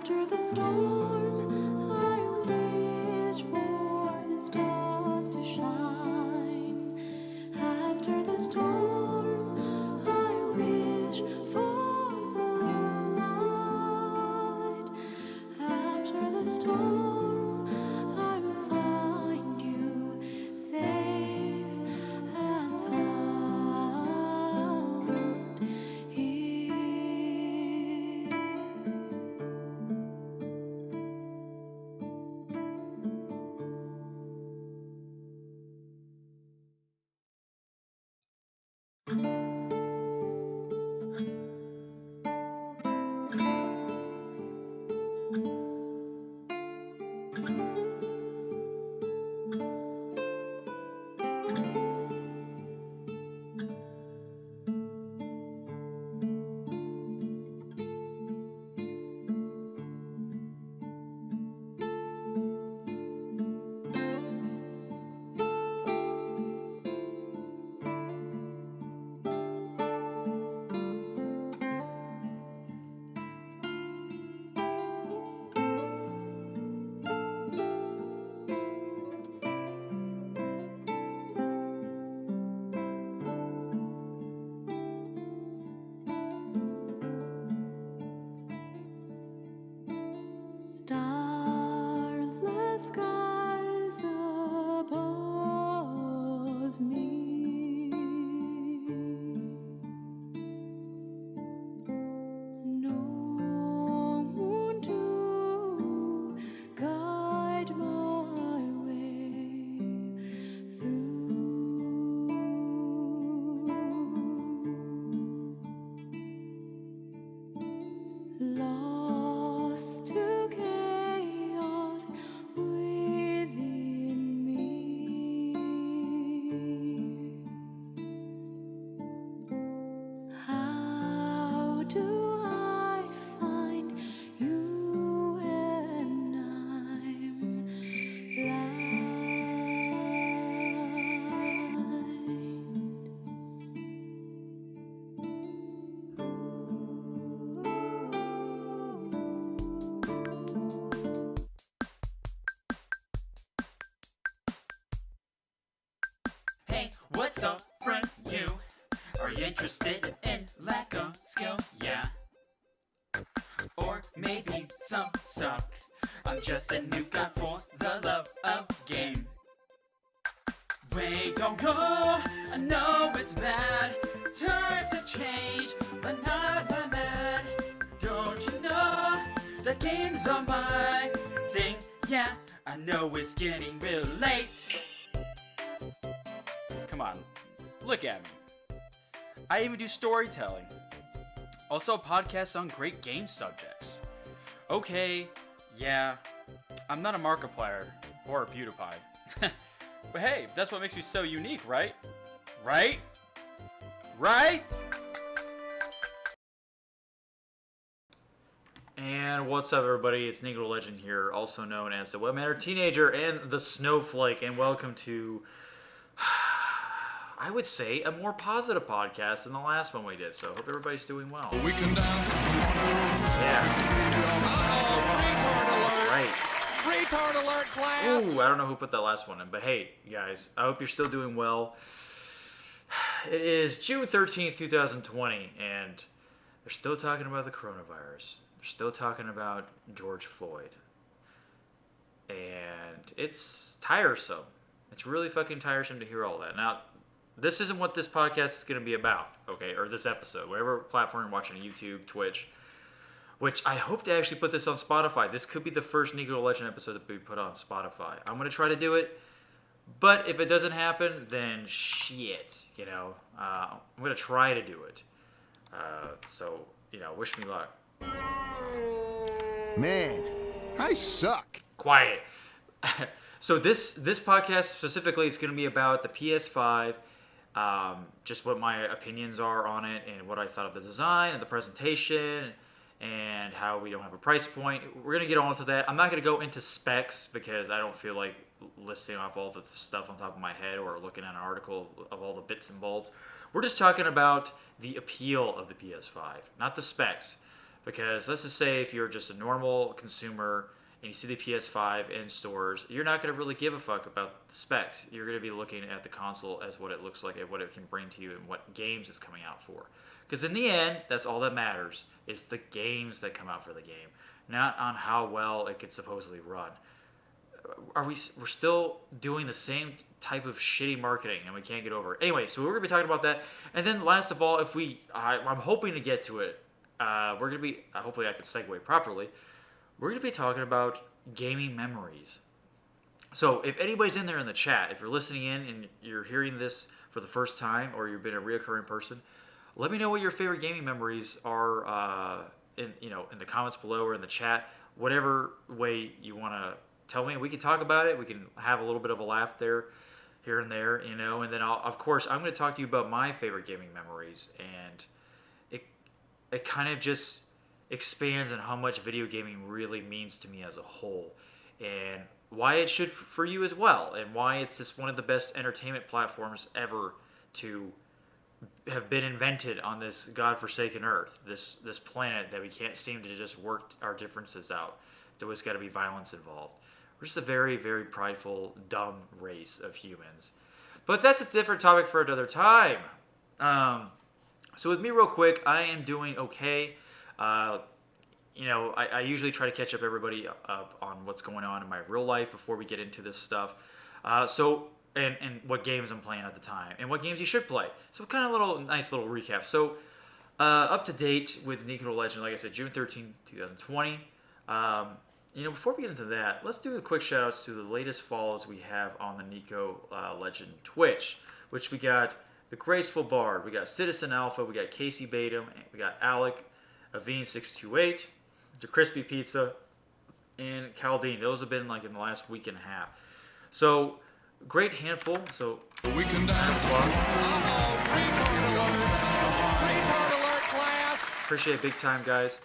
After the storm, I wish for the stars to shine. After the storm, I wish for the light. After the storm, I will find you safe and sound here. Starless skies above me. No moon to guide my way through. Lost to chaos within me. How do I find you when I'm Hey, what's up, friend? You are you interested in lack of skill? Yeah. Or maybe some suck. I'm just a new guy for the love of game. Wait, don't go. I know it's bad. Times have changed, but not by mad. Don't you know that games are my thing? Yeah, I know it's getting real late. Come on, look at me. I even do storytelling. Also, podcasts on great game subjects. Okay, yeah, I'm not a Markiplier or a PewDiePie. But hey, that's what makes me so unique, right? Right? Right? And what's up, everybody? It's NikoTheLegend here, also known as the Webmatter Teenager and the Snowflake, and welcome to, I would say, a more positive podcast than the last one we did. So, hope everybody's doing well. We can dance. Yeah. Right. Retard alert, class. Ooh, I don't know who put that last one in, but hey, guys, I hope you're still doing well. It is June 13th, 2020, and they're still talking about the coronavirus. They're still talking about George Floyd. And it's tiresome. It's really fucking tiresome to hear all that. Now, this isn't what this podcast is going to be about, okay? Or this episode, whatever platform you're watching, YouTube, Twitch, which I hope to actually put this on Spotify. This could be the first NikoTheLegend episode that we put on Spotify. I'm going to try to do it, but if it doesn't happen, then shit, you know. I'm going to try to do it. So, you know, wish me luck. Man, I suck. Quiet. So this podcast specifically is going to be about the PS5, just what my opinions are on it and what I thought of the design and the presentation and how we don't have a price point. We're going to get on to that. I'm not going to go into specs because I don't feel like listing off all the stuff on top of my head or looking at an article of all the bits and bulbs. We're just talking about the appeal of the PS5, not the specs. Because let's just say if you're just a normal consumer and you see the PS5 in stores, you're not going to really give a fuck about the specs. You're going to be looking at the console as what it looks like and what it can bring to you and what games it's coming out for. Because in the end, that's all that matters, is the games that come out for the game, not on how well it could supposedly run. We're still doing the same type of shitty marketing and we can't get over it. Anyway, so we're going to be talking about that. And then last of all, I'm hoping to get to it. We're going to be, hopefully I can segue properly. We're going to be talking about gaming memories. So if anybody's in there in the chat, if you're listening in and you're hearing this for the first time or you've been a reoccurring person, let me know what your favorite gaming memories are in the comments below or in the chat. Whatever way you want to tell me, we can talk about it. We can have a little bit of a laugh there, here and there, and then of course I'm going to talk to you about my favorite gaming memories, and it kind of just expands on how much video gaming really means to me as a whole, and why it should for you as well, and why it's just one of the best entertainment platforms ever to have been invented on this godforsaken earth, this planet that we can't seem to just work our differences out. There's always got to be violence involved. We're just a very, very prideful, dumb race of humans. But that's a different topic for another time. So with me real quick, I am doing okay. I usually try to catch up everybody up on what's going on in my real life before we get into this stuff. And what games I'm playing at the time, and what games you should play. So kind of nice little recap. So up to date with NikoTheLegend, like I said, June 13, 2020. Before we get into that, let's do a quick shout outs to the latest follows we have on the NikoLegend Twitch, which we got the Graceful Bard, we got Citizen Alpha, we got Casey Batum, we got Alec, Avine628, the Crispy Pizza, and Caldine. Those have been like in the last week and a half. So great handful. So We can dance. Retard alert, class. appreciate it big time, guys.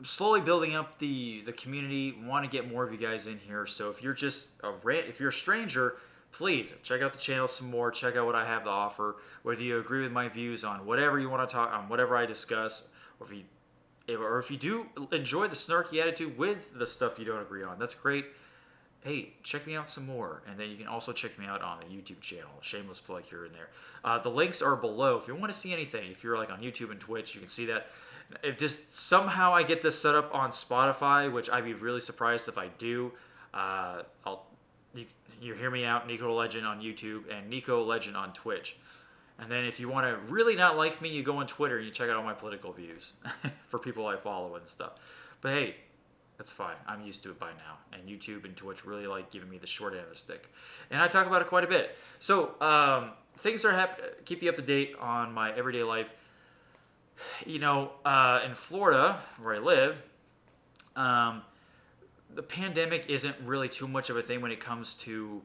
Slowly building up the community. Want to get more of you guys in here. So if you're just if you're a stranger, please check out the channel some more. Check out what I have to offer. Whether you agree with my views on whatever you want to talk on, whatever I discuss, or if you do enjoy the snarky attitude with the stuff you don't agree on, that's great. Hey, check me out some more. And then you can also check me out on the YouTube channel. Shameless plug here and there. The links are below. If you want to see anything, if you're like on YouTube and Twitch, you can see that. If just somehow I get this set up on Spotify, which I'd be really surprised if I do, you hear me out, NikoTheLegend on YouTube and NikoTheLegend on Twitch. And then if you want to really not like me, you go on Twitter and you check out all my political views for people I follow and stuff. But hey, that's fine. I'm used to it by now. And YouTube and Twitch really like giving me the short end of the stick. And I talk about it quite a bit. So things are keep you up to date on my everyday life. In Florida, where I live, the pandemic isn't really too much of a thing when it comes to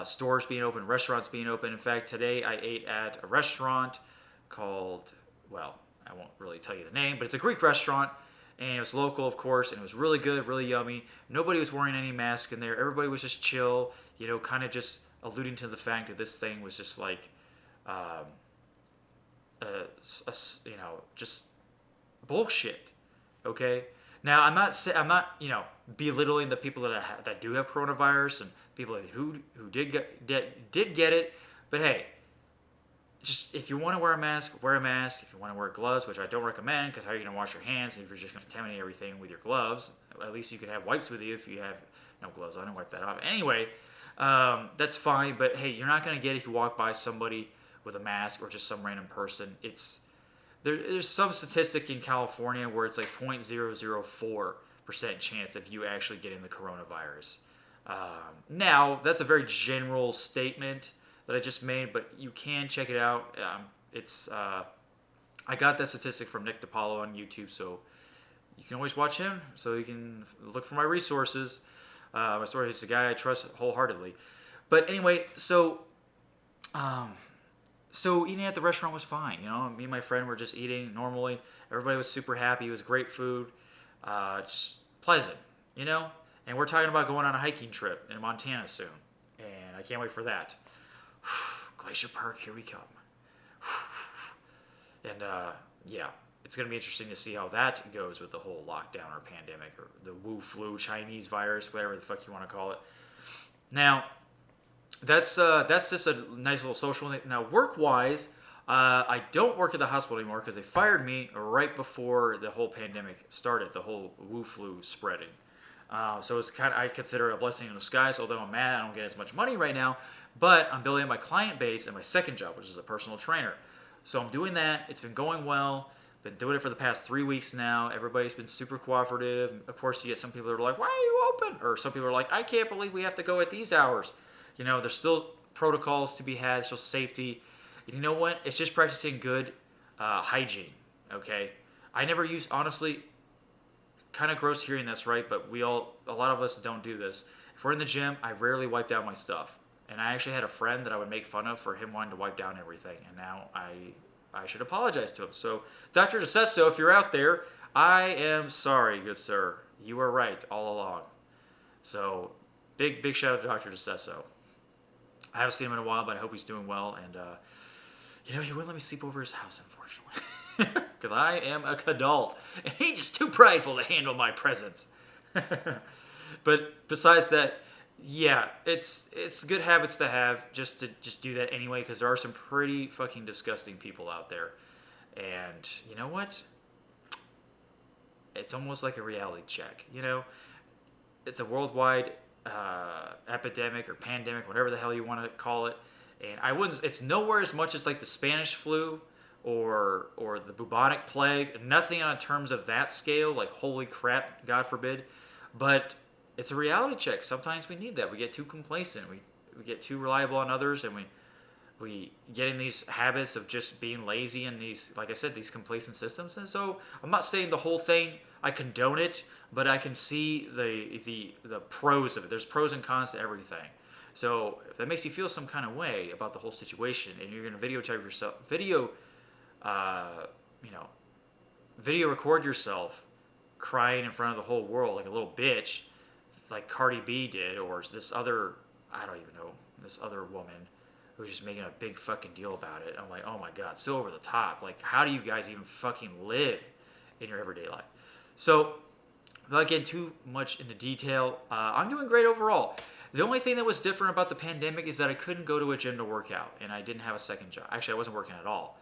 stores being open, restaurants being open. In fact, today I ate at a restaurant called, well, I won't really tell you the name, but it's a Greek restaurant. And it was local, of course, and it was really good, really yummy. Nobody was wearing any mask in there. Everybody was just chill, kind of just alluding to the fact that this thing was just like, just bullshit. Okay. Now I'm not belittling the people that do have coronavirus and people who did get it, but hey. Just if you want to wear a mask, wear a mask. If you want to wear gloves, which I don't recommend, because how are you going to wash your hands if you're just going to contaminate everything with your gloves? At least you can have wipes with you if you have no gloves. I don't wipe that off. Anyway, that's fine. But hey, you're not going to get it if you walk by somebody with a mask or just some random person. There's some statistic in California where it's like 0.004% chance of you actually getting the coronavirus. Now, that's a very general statement that I just made, but you can check it out. I got that statistic from Nick DiPaolo on YouTube, so you can always watch him. So you can look for my resources. My story is a guy I trust wholeheartedly. But anyway, so eating at the restaurant was fine. Me and my friend were just eating normally. Everybody was super happy. It was great food, just pleasant, And we're talking about going on a hiking trip in Montana soon, and I can't wait for that. Glacier Park, here we come. And yeah, it's going to be interesting to see how that goes with the whole lockdown or pandemic or the Wu flu, Chinese virus, whatever the fuck you want to call it. Now, that's just a nice little social thing. Now, work-wise, I don't work at the hospital anymore because they fired me right before the whole pandemic started, the whole Wu flu spreading. So it's kind of, I consider it a blessing in disguise, although I'm mad I don't get as much money right now. But I'm building my client base and my second job, which is a personal trainer. So I'm doing that. It's been going well. Been doing it for the past 3 weeks now. Everybody's been super cooperative. Of course, you get some people that are like, why are you open? Or some people are like, I can't believe we have to go at these hours. You know, there's still protocols to be had, still safety. And you know what? It's just practicing good hygiene, okay? I never use, honestly, kind of gross hearing this, right? But a lot of us don't do this. If we're in the gym, I rarely wipe down my stuff. And I actually had a friend that I would make fun of for him wanting to wipe down everything. And now I should apologize to him. So, Dr. DeCesso, if you're out there, I am sorry, good sir. You were right all along. So, big shout out to Dr. DeCesso. I haven't seen him in a while, but I hope he's doing well. And, he wouldn't let me sleep over his house, unfortunately. Because I am a adult. And he's just too prideful to handle my presence. But besides that, yeah, it's good habits to have just to do that anyway, because there are some pretty fucking disgusting people out there. And you know what? It's almost like a reality check, It's a worldwide epidemic or pandemic, whatever the hell you want to call it. And it's nowhere as much as like the Spanish flu or the bubonic plague. Nothing on terms of that scale, like holy crap, God forbid. But it's a reality check. Sometimes we need that. We get too complacent. We get too reliable on others, and we get in these habits of just being lazy and these, like I said, these complacent systems. And so I'm not saying the whole thing, I condone it, but I can see the pros of it. There's pros and cons to everything. So if that makes you feel some kind of way about the whole situation, and you're going to videotape yourself, video record yourself crying in front of the whole world like a little bitch, like Cardi B did, or this other, I don't even know, this other woman who was just making a big fucking deal about it. I'm like, oh my God, so over the top. Like, how do you guys even fucking live in your everyday life? So, without getting too much into detail, I'm doing great overall. The only thing that was different about the pandemic is that I couldn't go to a gym to work out, and I didn't have a second job. Actually, I wasn't working at all.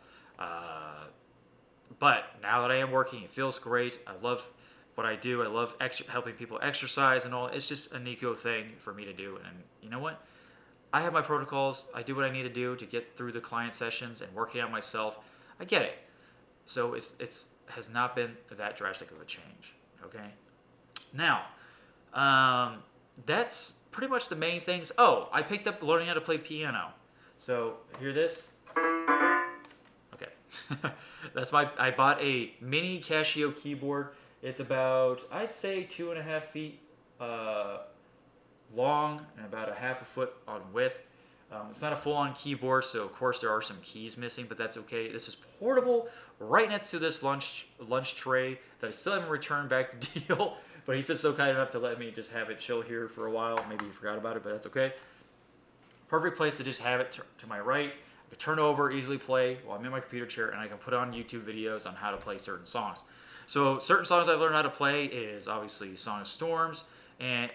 But now that I am working, it feels great. I love what I do. I love helping people exercise and all. It's just a NIKO thing for me to do. And you know what? I have my protocols. I do what I need to do to get through the client sessions and working out myself. I get it. So it's has not been that drastic of a change. Okay. Now, that's pretty much the main things. Oh, I picked up learning how to play piano. So hear this. Okay. I bought a mini Casio keyboard. It's about, I'd say, 2.5 feet long and about a half a foot on width. It's not a full-on keyboard, so of course there are some keys missing, but that's okay. This is portable, right next to this lunch tray that I still haven't returned back to Deil, but he's been so kind enough to let me just have it chill here for a while. Maybe he forgot about it, but that's okay. Perfect place to just have it to my right. I can turn over, easily play while I'm in my computer chair, and I can put on YouTube videos on how to play certain songs. So certain songs I've learned how to play is obviously Song of Storms and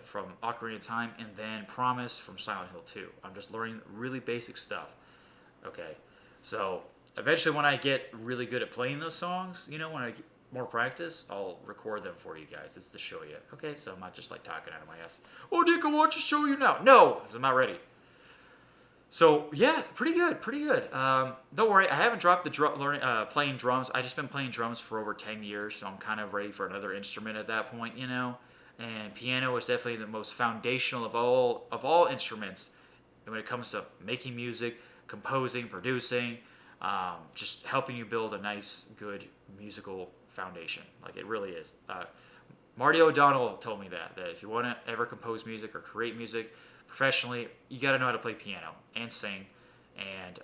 from Ocarina of Time, and then Promise from Silent Hill 2. I'm just learning really basic stuff. Okay, so eventually when I get really good at playing those songs, when I get more practice, I'll record them for you guys. It's to show you. Okay, so I'm not just like talking out of my ass. Oh, Nico, why don't you show you now? No, because I'm not ready. So yeah, pretty good. Don't worry, I haven't dropped the playing drums. I just been playing drums for over 10 years, so I'm kind of ready for another instrument at that point, And piano is definitely the most foundational of all instruments when it comes to making music, composing, producing, just helping you build a nice, good musical foundation. Like it really is. Marty O'Donnell told me that if you want to ever compose music or create music professionally, you got to know how to play piano and sing, and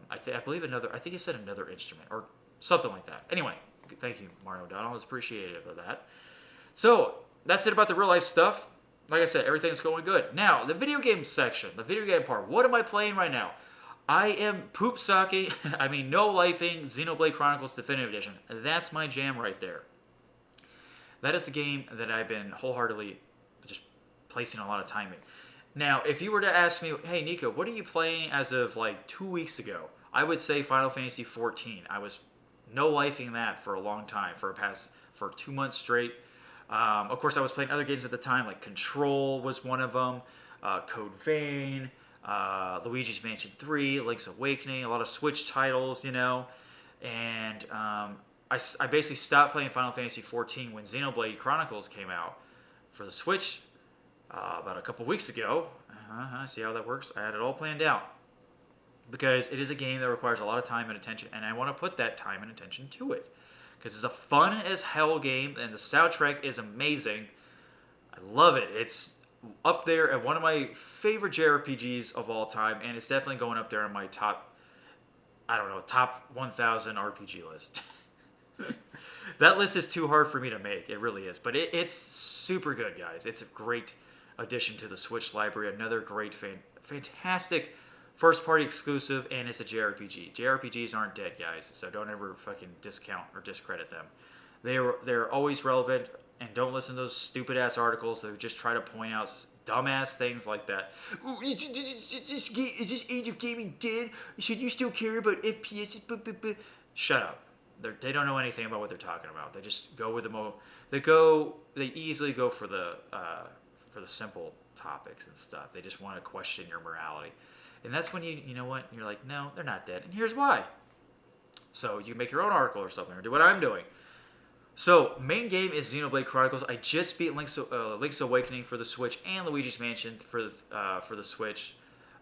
I think he said another instrument or something like that. Anyway, thank you, Marty O'Donnell. I was appreciative of that. So that's it about the real life stuff. Like I said, everything's going good. Now, the video game section, the video game part. What am I playing right now? I am poop socking, no-lifing Xenoblade Chronicles Definitive Edition. That's my jam right there. That is the game that I've been wholeheartedly just placing a lot of time in. Now, if you were to ask me, hey, Nico, what are you playing as of like 2 weeks ago? I would say Final Fantasy XIV. I was no-lifing that for a long time, for 2 months straight. Of course, I was playing other games at the time, like Control was one of them, Code Vein, Luigi's Mansion 3, Link's Awakening, a lot of Switch titles, and I basically stopped playing Final Fantasy XIV when Xenoblade Chronicles came out for the Switch about a couple weeks ago. See how that works? I had it all planned out because it is a game that requires a lot of time and attention, and I want to put that time and attention to it because it's a fun as hell game, and the soundtrack is amazing. I love it. It's up there at one of my favorite JRPGs of all time, and it's definitely going up there on my top 1,000 RPG list. That list is too hard for me to make. It really is. But it's super good, guys. It's a great addition to the Switch library. Another great, fantastic first-party exclusive, and it's a JRPG. JRPGs aren't dead, guys, so don't ever fucking discount or discredit them. They're always relevant, and don't listen to those stupid-ass articles that just try to point out dumbass things like that. Is this age of gaming dead? Should you still care about FPS? Shut up. They don't know anything about what they're talking about. They just go with they easily go for the simple topics and stuff. They just want to question your morality. And that's when you know what? You're like, no, they're not dead. And here's why. So you make your own article or something, or do what I'm doing. So, main game is Xenoblade Chronicles. I just beat Link's Awakening for the Switch and Luigi's Mansion for the Switch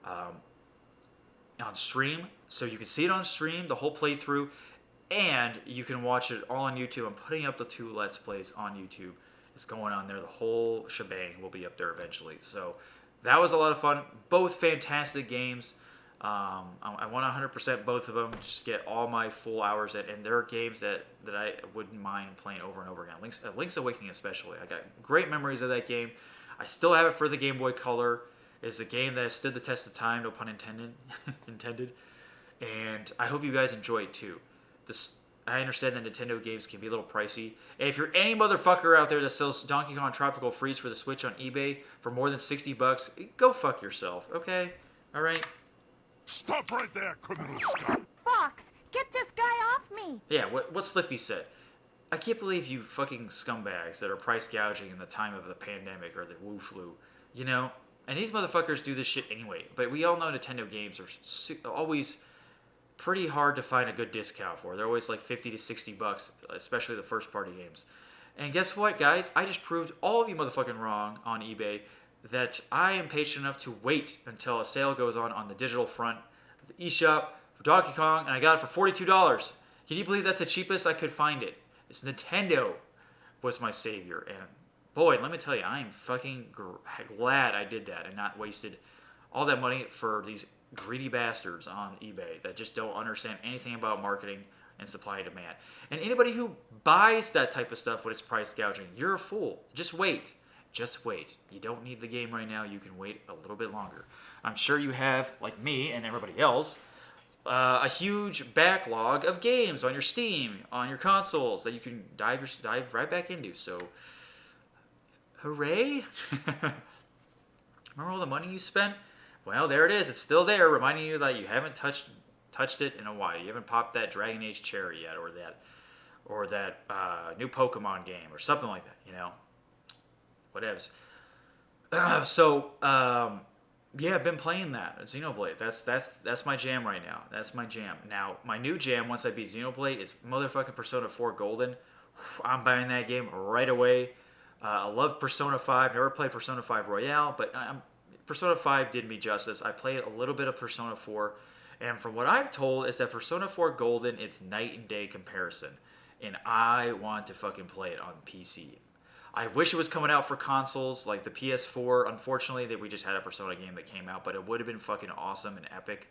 on stream. So you can see it on stream, the whole playthrough, and you can watch it all on YouTube. I'm putting up the 2 Let's Plays on YouTube. It's going on there. The whole shebang will be up there eventually. So that was a lot of fun. Both fantastic games. I want 100% both of them, just get all my full hours in. And there are games that I wouldn't mind playing over and over again. Link's Awakening especially. I got great memories of that game. I still have it for the Game Boy Color. It's a game that has stood the test of time, no pun intended. And I hope you guys enjoy it too. I understand that Nintendo games can be a little pricey. And if you're any motherfucker out there that sells Donkey Kong Tropical Freeze for the Switch on eBay for more than $60, go fuck yourself, okay? All right? Stop right there, criminal scum! Fox, get this guy off me! Yeah, what Slippy said. I can't believe you fucking scumbags that are price gouging in the time of the pandemic or the Wu flu, And these motherfuckers do this shit anyway. But we all know Nintendo games are always pretty hard to find a good discount for. They're always like $50 to $60, especially the first party games. And guess what, guys? I just proved all of you motherfucking wrong on eBay that I am patient enough to wait until a sale goes on the digital front of the eShop for Donkey Kong, and I got it for $42. Can you believe that's the cheapest I could find it? It's Nintendo was my savior, and boy, let me tell you, I am fucking glad I did that and not wasted all that money for these greedy bastards on eBay that just don't understand anything about marketing and supply and demand. And anybody who buys that type of stuff when it's price gouging, you're a fool. Just wait. Just wait. You don't need the game right now. You can wait a little bit longer. I'm sure you have, like me and everybody else, a huge backlog of games on your Steam, on your consoles that you can dive right back into. So, hooray! Remember all the money you spent? Well, there it is. It's still there, reminding you that you haven't touched it in a while. You haven't popped that Dragon Age cherry yet, or that new Pokemon game, or something like that. Whatevs. Yeah, I've been playing that Xenoblade. That's my jam right now. That's my jam. Now, my new jam once I beat Xenoblade is motherfucking Persona 4 Golden. I'm buying that game right away. I love Persona 5. Never played Persona 5 Royale, but Persona 5 did me justice. I played a little bit of Persona 4, and from what I've told is that Persona 4 Golden, it's night and day comparison, and I want to fucking play it on PC. I wish it was coming out for consoles like the PS4. Unfortunately, we just had a Persona game that came out, but it would have been fucking awesome and epic.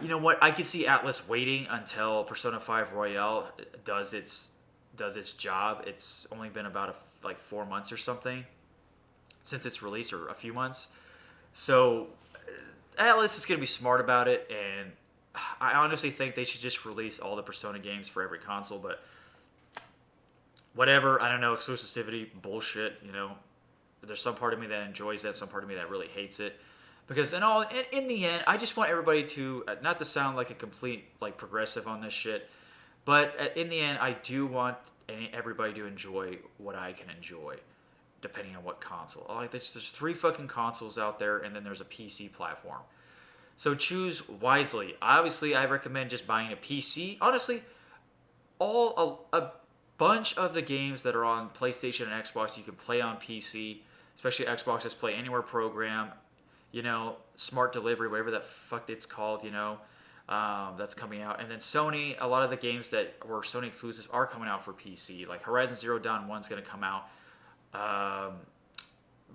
You know what? I could see Atlas waiting until Persona 5 Royale does its job. It's only been about 4 months or something since its release, or a few months. So Atlas is going to be smart about it, and I honestly think they should just release all the Persona games for every console, but whatever, I don't know, exclusivity, bullshit, There's some part of me that enjoys that, some part of me that really hates it. Because in the end, I just want everybody to, not to sound like a complete progressive on this shit, but in the end, I do want everybody to enjoy what I can enjoy, depending on what console. There's 3 fucking consoles out there, and then there's a PC platform. So choose wisely. Obviously, I recommend just buying a PC. Honestly, a bunch of the games that are on PlayStation and Xbox you can play on PC, especially Xbox's Play Anywhere program. Smart delivery, whatever that fuck it's called, that's coming out. And then Sony, a lot of the games that were Sony exclusives are coming out for PC. Like Horizon Zero Dawn 1's going to come out.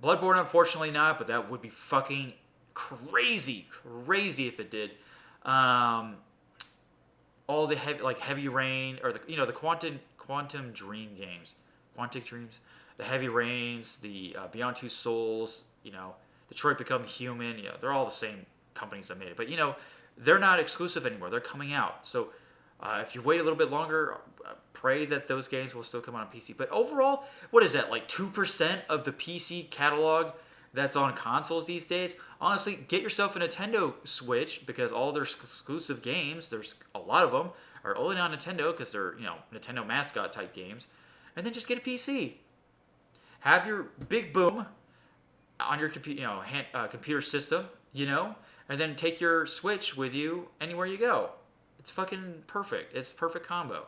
Bloodborne, unfortunately not, but that would be fucking crazy if it did. All the Heavy Rain, or the Quantum Dream games. Quantic Dreams. The Heavy Rains, the Beyond Two Souls, Detroit Become Human, they're all the same companies that made it. But, they're not exclusive anymore. They're coming out. So if you wait a little bit longer, pray that those games will still come out on PC. But overall, what is that, 2% of the PC catalog that's on consoles these days? Honestly, get yourself a Nintendo Switch, because all their exclusive games, there's a lot of them, are only on Nintendo because they're, Nintendo mascot type games. And then just get a PC. Have your big boom on your computer system, and then take your Switch with you anywhere you go. It's fucking perfect. It's a perfect combo.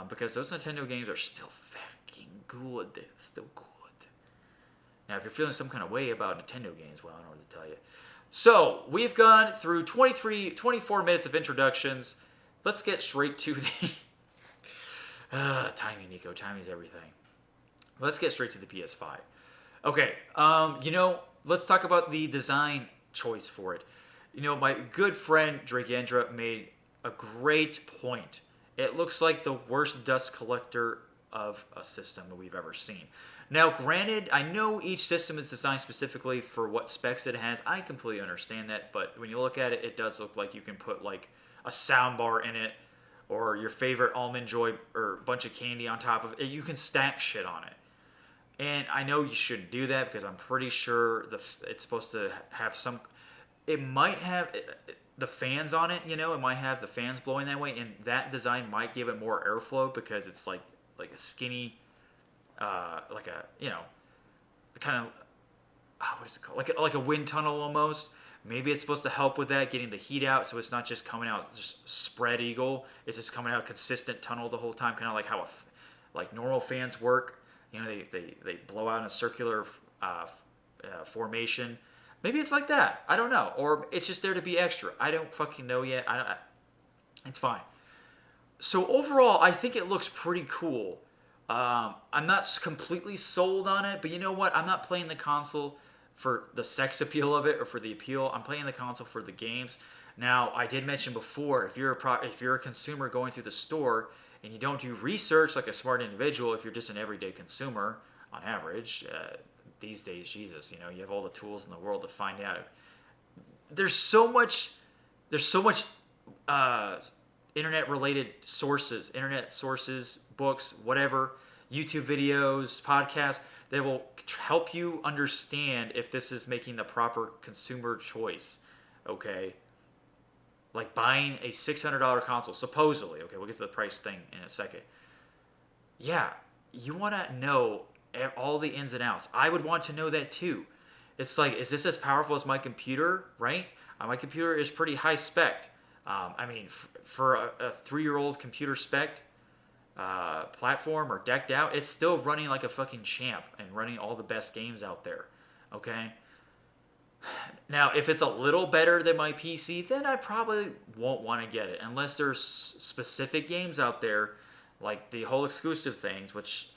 Because those Nintendo games are still fucking good. Still good. Now, if you're feeling some kind of way about Nintendo games, well, I don't know what to tell you. So, we've gone through 24 minutes of introductions. Let's get straight to the... timing, Nico. Timing's everything. Let's get straight to the PS5. Okay, let's talk about the design choice for it. My good friend Drake Yendra made a great point. It looks like the worst dust collector of a system that we've ever seen. Now, granted, I know each system is designed specifically for what specs it has. I completely understand that, but when you look at it, it does look like you can put a sound bar in it, or your favorite Almond Joy or bunch of candy on top of it. You can stack shit on it. And I know you shouldn't do that, because I'm pretty sure it's supposed to have some... It might have the fans on it, it might have the fans blowing that way, and that design might give it more airflow, because it's like a skinny, kind of, what is it called? Like a wind tunnel almost. Maybe it's supposed to help with that, getting the heat out, so it's not just coming out just spread eagle. It's just coming out a consistent tunnel the whole time, kind of like how normal fans work. They blow out in a circular formation. Maybe it's like that. I don't know. Or it's just there to be extra. I don't fucking know yet. It's fine. So overall, I think it looks pretty cool. I'm not completely sold on it, but you know what? I'm not playing the console for the sex appeal of it or for the appeal. I'm playing the console for the games. Now, I did mention before, if you're a consumer going through the store and you don't do research like a smart individual, if you're just an everyday consumer on average, these days, Jesus, you have all the tools in the world to find out. There's so much internet sources, books, whatever, YouTube videos, podcasts, that will help you understand if this is making the proper consumer choice, okay? Like buying a $600 console, supposedly, okay, we'll get to the price thing in a second. Yeah, you want to know all the ins and outs. I would want to know that too. It's like, is this as powerful as my computer, right? My computer is pretty high spec. For a 3-year-old computer spec platform or decked out, it's still running like a fucking champ and running all the best games out there, okay? Now, if it's a little better than my PC, then I probably won't want to get it, unless there's specific games out there, like the whole exclusive things, which,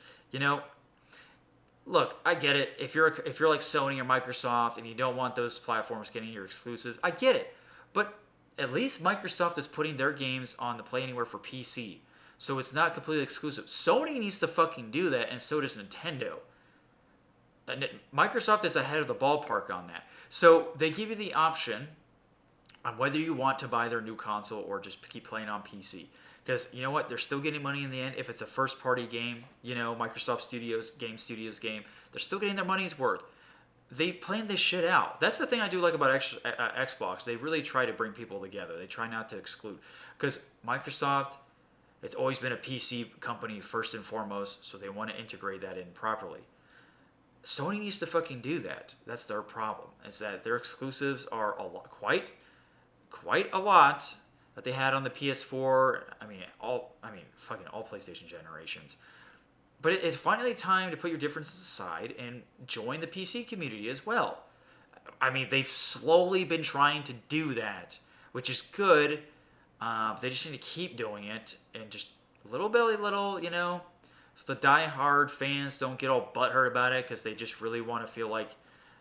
look, I get it. If you're like Sony or Microsoft and you don't want those platforms getting your exclusives, I get it. But at least Microsoft is putting their games on the Play Anywhere for PC, so it's not completely exclusive. Sony needs to fucking do that, and so does Nintendo. And Microsoft is ahead of the ballpark on that. So they give you the option, on whether you want to buy their new console or just keep playing on PC. Because you know what? They're still getting money in the end. If it's a first-party game, Microsoft Studios game, they're still getting their money's worth. They plan this shit out. That's the thing I do like about Xbox. They really try to bring people together. They try not to exclude. Because Microsoft, it's always been a PC company first and foremost, so they want to integrate that in properly. Sony needs to fucking do that. That's their problem. Is that their exclusives are a lot, quite a lot that they had on the PS4. Fucking all PlayStation generations. But it's finally time to put your differences aside and join the PC community as well. I mean, they've slowly been trying to do that, which is good. They just need to keep doing it, and just little by little, so the die-hard fans don't get all butthurt about it because they just really want to feel like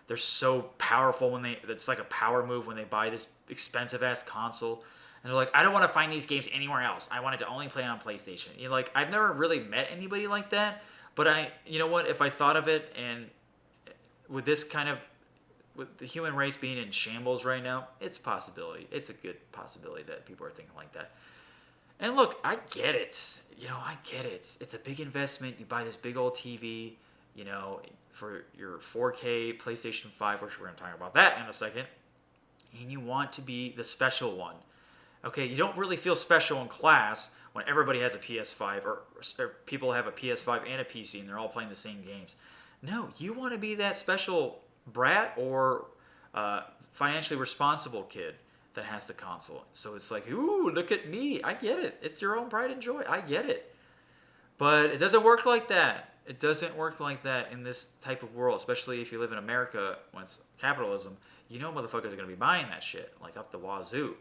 they're so powerful it's like a power move when they buy this expensive-ass console. And they're like, I don't want to find these games anywhere else. I wanted to only play it on PlayStation. I've never really met anybody like that. But you know what? If I thought of it, and with the human race being in shambles right now, it's a possibility. It's a good possibility that people are thinking like that. And look, I get it. I get it. It's a big investment. You buy this big old TV, for your 4K PlayStation 5, which we're going to talk about that in a second. And you want to be the special one. Okay, you don't really feel special in class when everybody has a PS5 or people have a PS5 and a PC and they're all playing the same games. No, you want to be that special brat or financially responsible kid that has the console. So it's like, ooh, look at me. I get it. It's your own pride and joy. I get it. But it doesn't work like that. It doesn't work like that in this type of world, especially if you live in America when it's capitalism. Motherfuckers are going to be buying that shit, like up the wazoo.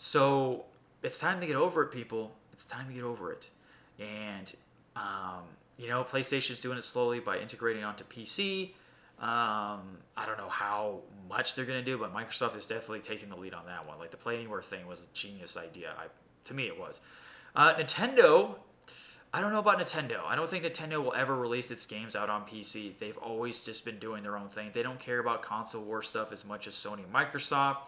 So it's time to get over it, people. It's time to get over it. And, PlayStation's doing it slowly by integrating onto PC. I don't know how much they're going to do, but Microsoft is definitely taking the lead on that one. Like the Play Anywhere thing was a genius idea. To me, it was. Nintendo, I don't know about Nintendo. I don't think Nintendo will ever release its games out on PC. They've always just been doing their own thing. They don't care about console war stuff as much as Sony and Microsoft.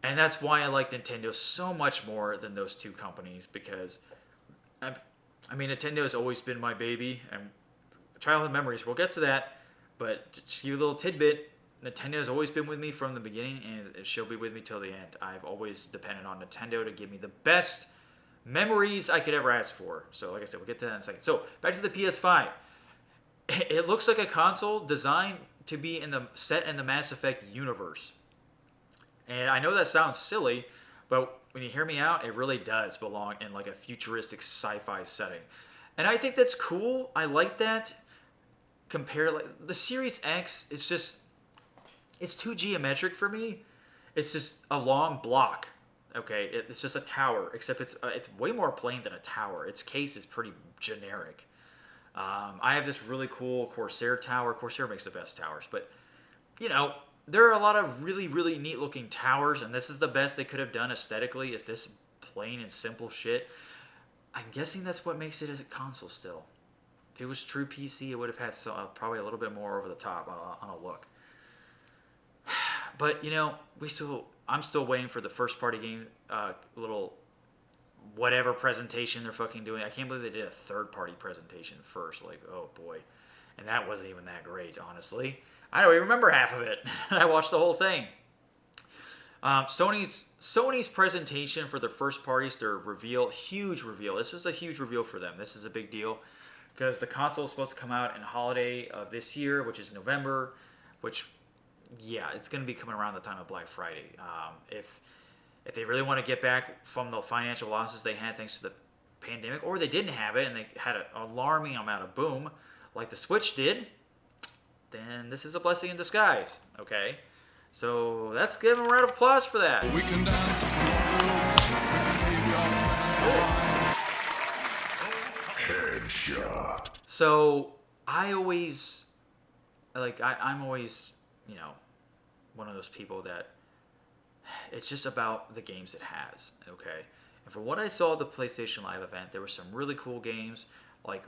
And that's why I like Nintendo so much more than those two companies, because, Nintendo has always been my baby, and childhood memories, we'll get to that, but just give you a little tidbit, Nintendo has always been with me from the beginning, and she'll be with me till the end. I've always depended on Nintendo to give me the best memories I could ever ask for. So, like I said, we'll get to that in a second. So, back to the PS5. It looks like a console designed to be set in the Mass Effect universe. And I know that sounds silly, but when you hear me out, it really does belong in like a futuristic sci-fi setting. And I think that's cool. I like that. The Series X, it's too geometric for me. It's just a long block. Okay, it's just a tower, except it's way more plain than a tower. Its case is pretty generic. I have this really cool Corsair tower. Corsair makes the best towers, but there are a lot of really, really neat looking towers, and this is the best they could have done aesthetically, is this plain and simple shit. I'm guessing that's what makes it as a console still. If it was true PC, it would have had probably a little bit more over the top on a look. But, I'm still waiting for the first party game, little whatever presentation they're fucking doing. I can't believe they did a third party presentation first. Like, oh boy. And that wasn't even that great, honestly. I don't even remember half of it. I watched the whole thing. Sony's presentation for their first parties, their reveal, huge reveal. This was a huge reveal for them. This is a big deal because the console is supposed to come out in holiday of this year, which is November, which, yeah, it's going to be coming around the time of Black Friday. If they really want to get back from the financial losses they had thanks to the pandemic, or they didn't have it and they had an alarming amount of boom, like the Switch did, then this is a blessing in disguise, okay? So let's give them a round of applause for that. We can dance. Headshot. So I'm always, one of those people that it's just about the games it has, okay? And from what I saw at the PlayStation Live event, there were some really cool games, like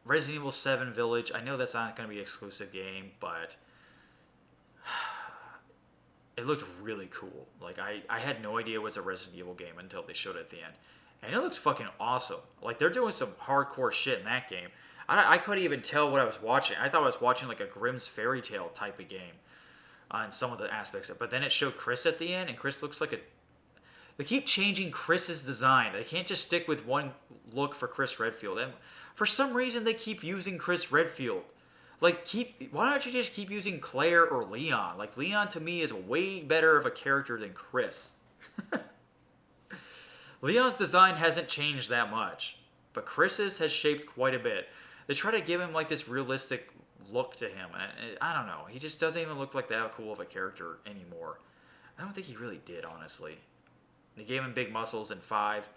Resident Evil 7 Village. I know that's not going to be an exclusive game, but it looked really cool. Like, I had no idea it was a Resident Evil game until they showed it at the end. And it looks fucking awesome. Like, they're doing some hardcore shit in that game. I couldn't even tell what I was watching. I thought I was watching like a Grimm's Fairy Tale type of game on some of the aspects of it. But then it showed Chris at the end, and Chris looks like a... They keep changing Chris's design. They can't just stick with one look for Chris Redfield. And for some reason, they keep using Chris Redfield. Like, why don't you just keep using Claire or Leon? Like, Leon to me is way better of a character than Chris. Leon's design hasn't changed that much, but Chris's has shaped quite a bit. They try to give him like this realistic look to him, and I don't know. He just doesn't even look like that cool of a character anymore. I don't think he really did, honestly. They gave him big muscles in 5,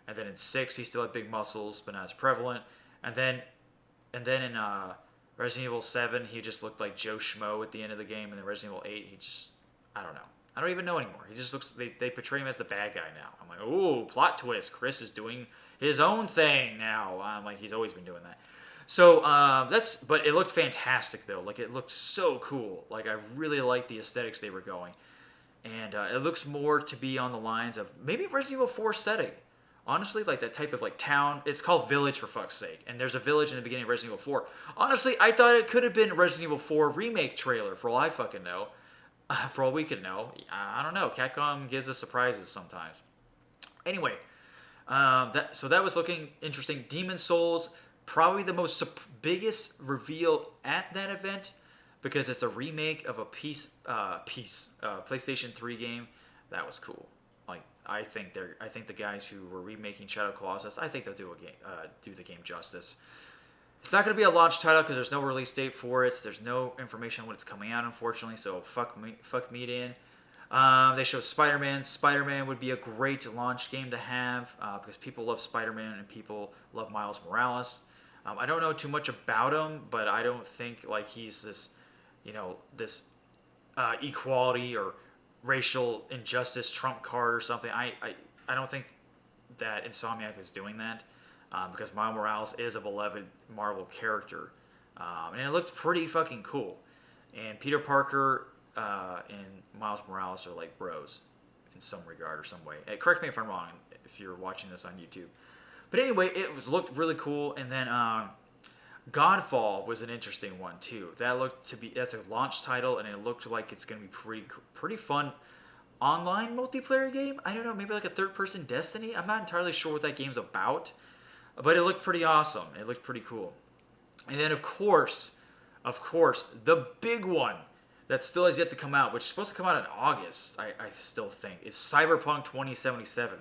and then in 6 he still had big muscles, but not as prevalent. And then in Resident Evil 7 he just looked like Joe Schmo at the end of the game, and then Resident Evil 8 he just, I don't know. I don't even know anymore. He just looks, they portray him as the bad guy now. I'm like, ooh, plot twist. Chris is doing his own thing now. I'm like, he's always been doing that. So, but it looked fantastic though. Like, it looked so cool. Like, I really liked the aesthetics they were going. And it looks more to be on the lines of maybe Resident Evil 4 setting. Honestly, like that type of like town. It's called Village, for fuck's sake. And there's a village in the beginning of Resident Evil 4. Honestly, I thought it could have been a Resident Evil 4 remake trailer, for all I fucking know. For all we could know. I don't know. Capcom gives us surprises sometimes. Anyway, so that was looking interesting. Demon Souls, probably the biggest reveal at that event, because it's a remake of a PlayStation 3 game. That was cool. Like, I think the guys who were remaking Shadow Colossus, I think they'll do the game justice. It's not going to be a launch title because there's no release date for it. There's no information on when it's coming out, unfortunately. So fuck me in. They showed Spider-Man. Spider-Man would be a great launch game to have because people love Spider-Man and people love Miles Morales. I don't know too much about him, but I don't think like he's this, this equality or racial injustice trump card or something. I don't think that Insomniac is doing that. Because Miles Morales is a beloved Marvel character. And it looked pretty fucking cool. And Peter Parker and Miles Morales are like bros in some regard or some way. Correct me if I'm wrong if you're watching this on YouTube. But anyway, looked really cool. And then Godfall was an interesting one too. That's a launch title, and it looked like it's going to be pretty fun online multiplayer game. I don't know, maybe like a third-person Destiny. I'm not entirely sure what that game's about. But it looked pretty awesome. It looked pretty cool. And then, of course, the big one that still has yet to come out, which is supposed to come out in August, I still think, is Cyberpunk 2077.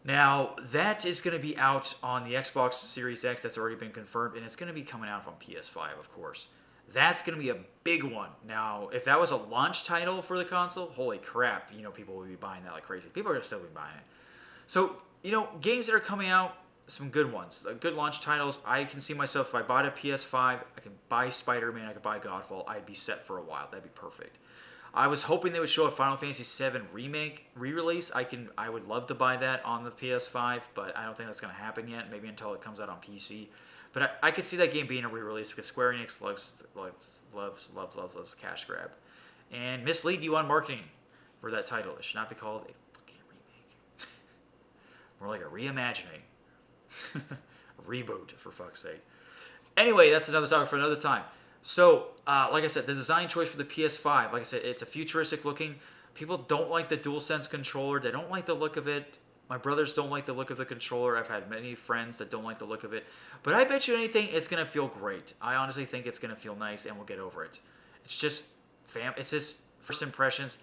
Now, that is going to be out on the Xbox Series X. That's already been confirmed. And it's going to be coming out on PS5, of course. That's going to be a big one. Now, if that was a launch title for the console, holy crap, people will be buying that like crazy. People are going to still be buying it. So, games that are coming out, some good ones, good launch titles. I can see myself, if I bought a PS5, I can buy Spider-Man, I could buy Godfall, I'd be set for a while. That'd be perfect. I was hoping they would show a Final Fantasy VII remake, re-release. I would love to buy that on the PS5, but I don't think that's going to happen yet, maybe until it comes out on PC. But I could see that game being a re-release because Square Enix loves cash grab. And mislead you on marketing for that title. It should not be called a fucking remake. More like a reimagining. A reboot, for fuck's sake. Anyway, that's another topic for another time. So, like I said, the design choice for the PS5, like I said, it's a futuristic looking. People don't like the DualSense controller. They don't like the look of it. My brothers don't like the look of the controller. I've had many friends that don't like the look of it. But I bet you anything, it's going to feel great. I honestly think it's going to feel nice, and we'll get over it. It's just first impressions.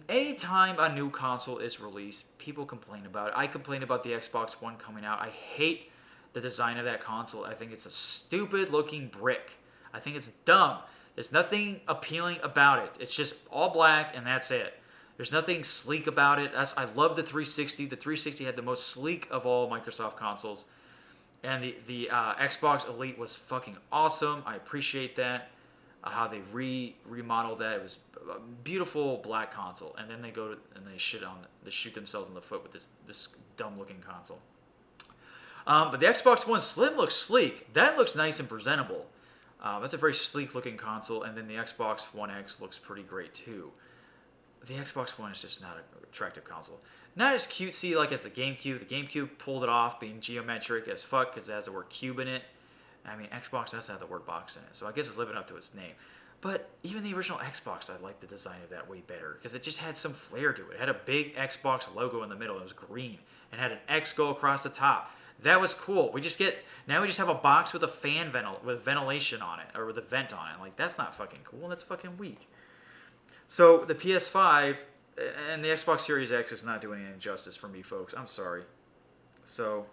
Anytime a new console is released, people complain about it. I complain about the Xbox One coming out. I hate the design of that console. I think it's a stupid looking brick. I think it's dumb. There's nothing appealing about it. It's just all black and that's it. There's nothing sleek about it. I love the 360. The 360 had the most sleek of all Microsoft consoles. And the Xbox Elite was fucking awesome. I appreciate that. How they remodeled that. It was a beautiful black console, and then they they shoot themselves in the foot with this dumb looking console. But the Xbox One Slim looks sleek. That looks nice and presentable. That's a very sleek looking console, and then the Xbox One X looks pretty great too. the Xbox One is just not an attractive console. Not as cutesy like as the GameCube. The GameCube pulled it off being geometric as fuck because it has the word cube in it. I mean, Xbox doesn't have the word box in it, so I guess it's living up to its name. But even the original Xbox, I liked the design of that way better because it just had some flair to it. It had a big Xbox logo in the middle. It was green and had an X go across the top. That was cool. We just have a box with a with ventilation on it, or with a vent on it. Like, that's not fucking cool. That's fucking weak. So the PS5 and the Xbox Series X is not doing any justice for me, folks. I'm sorry. So,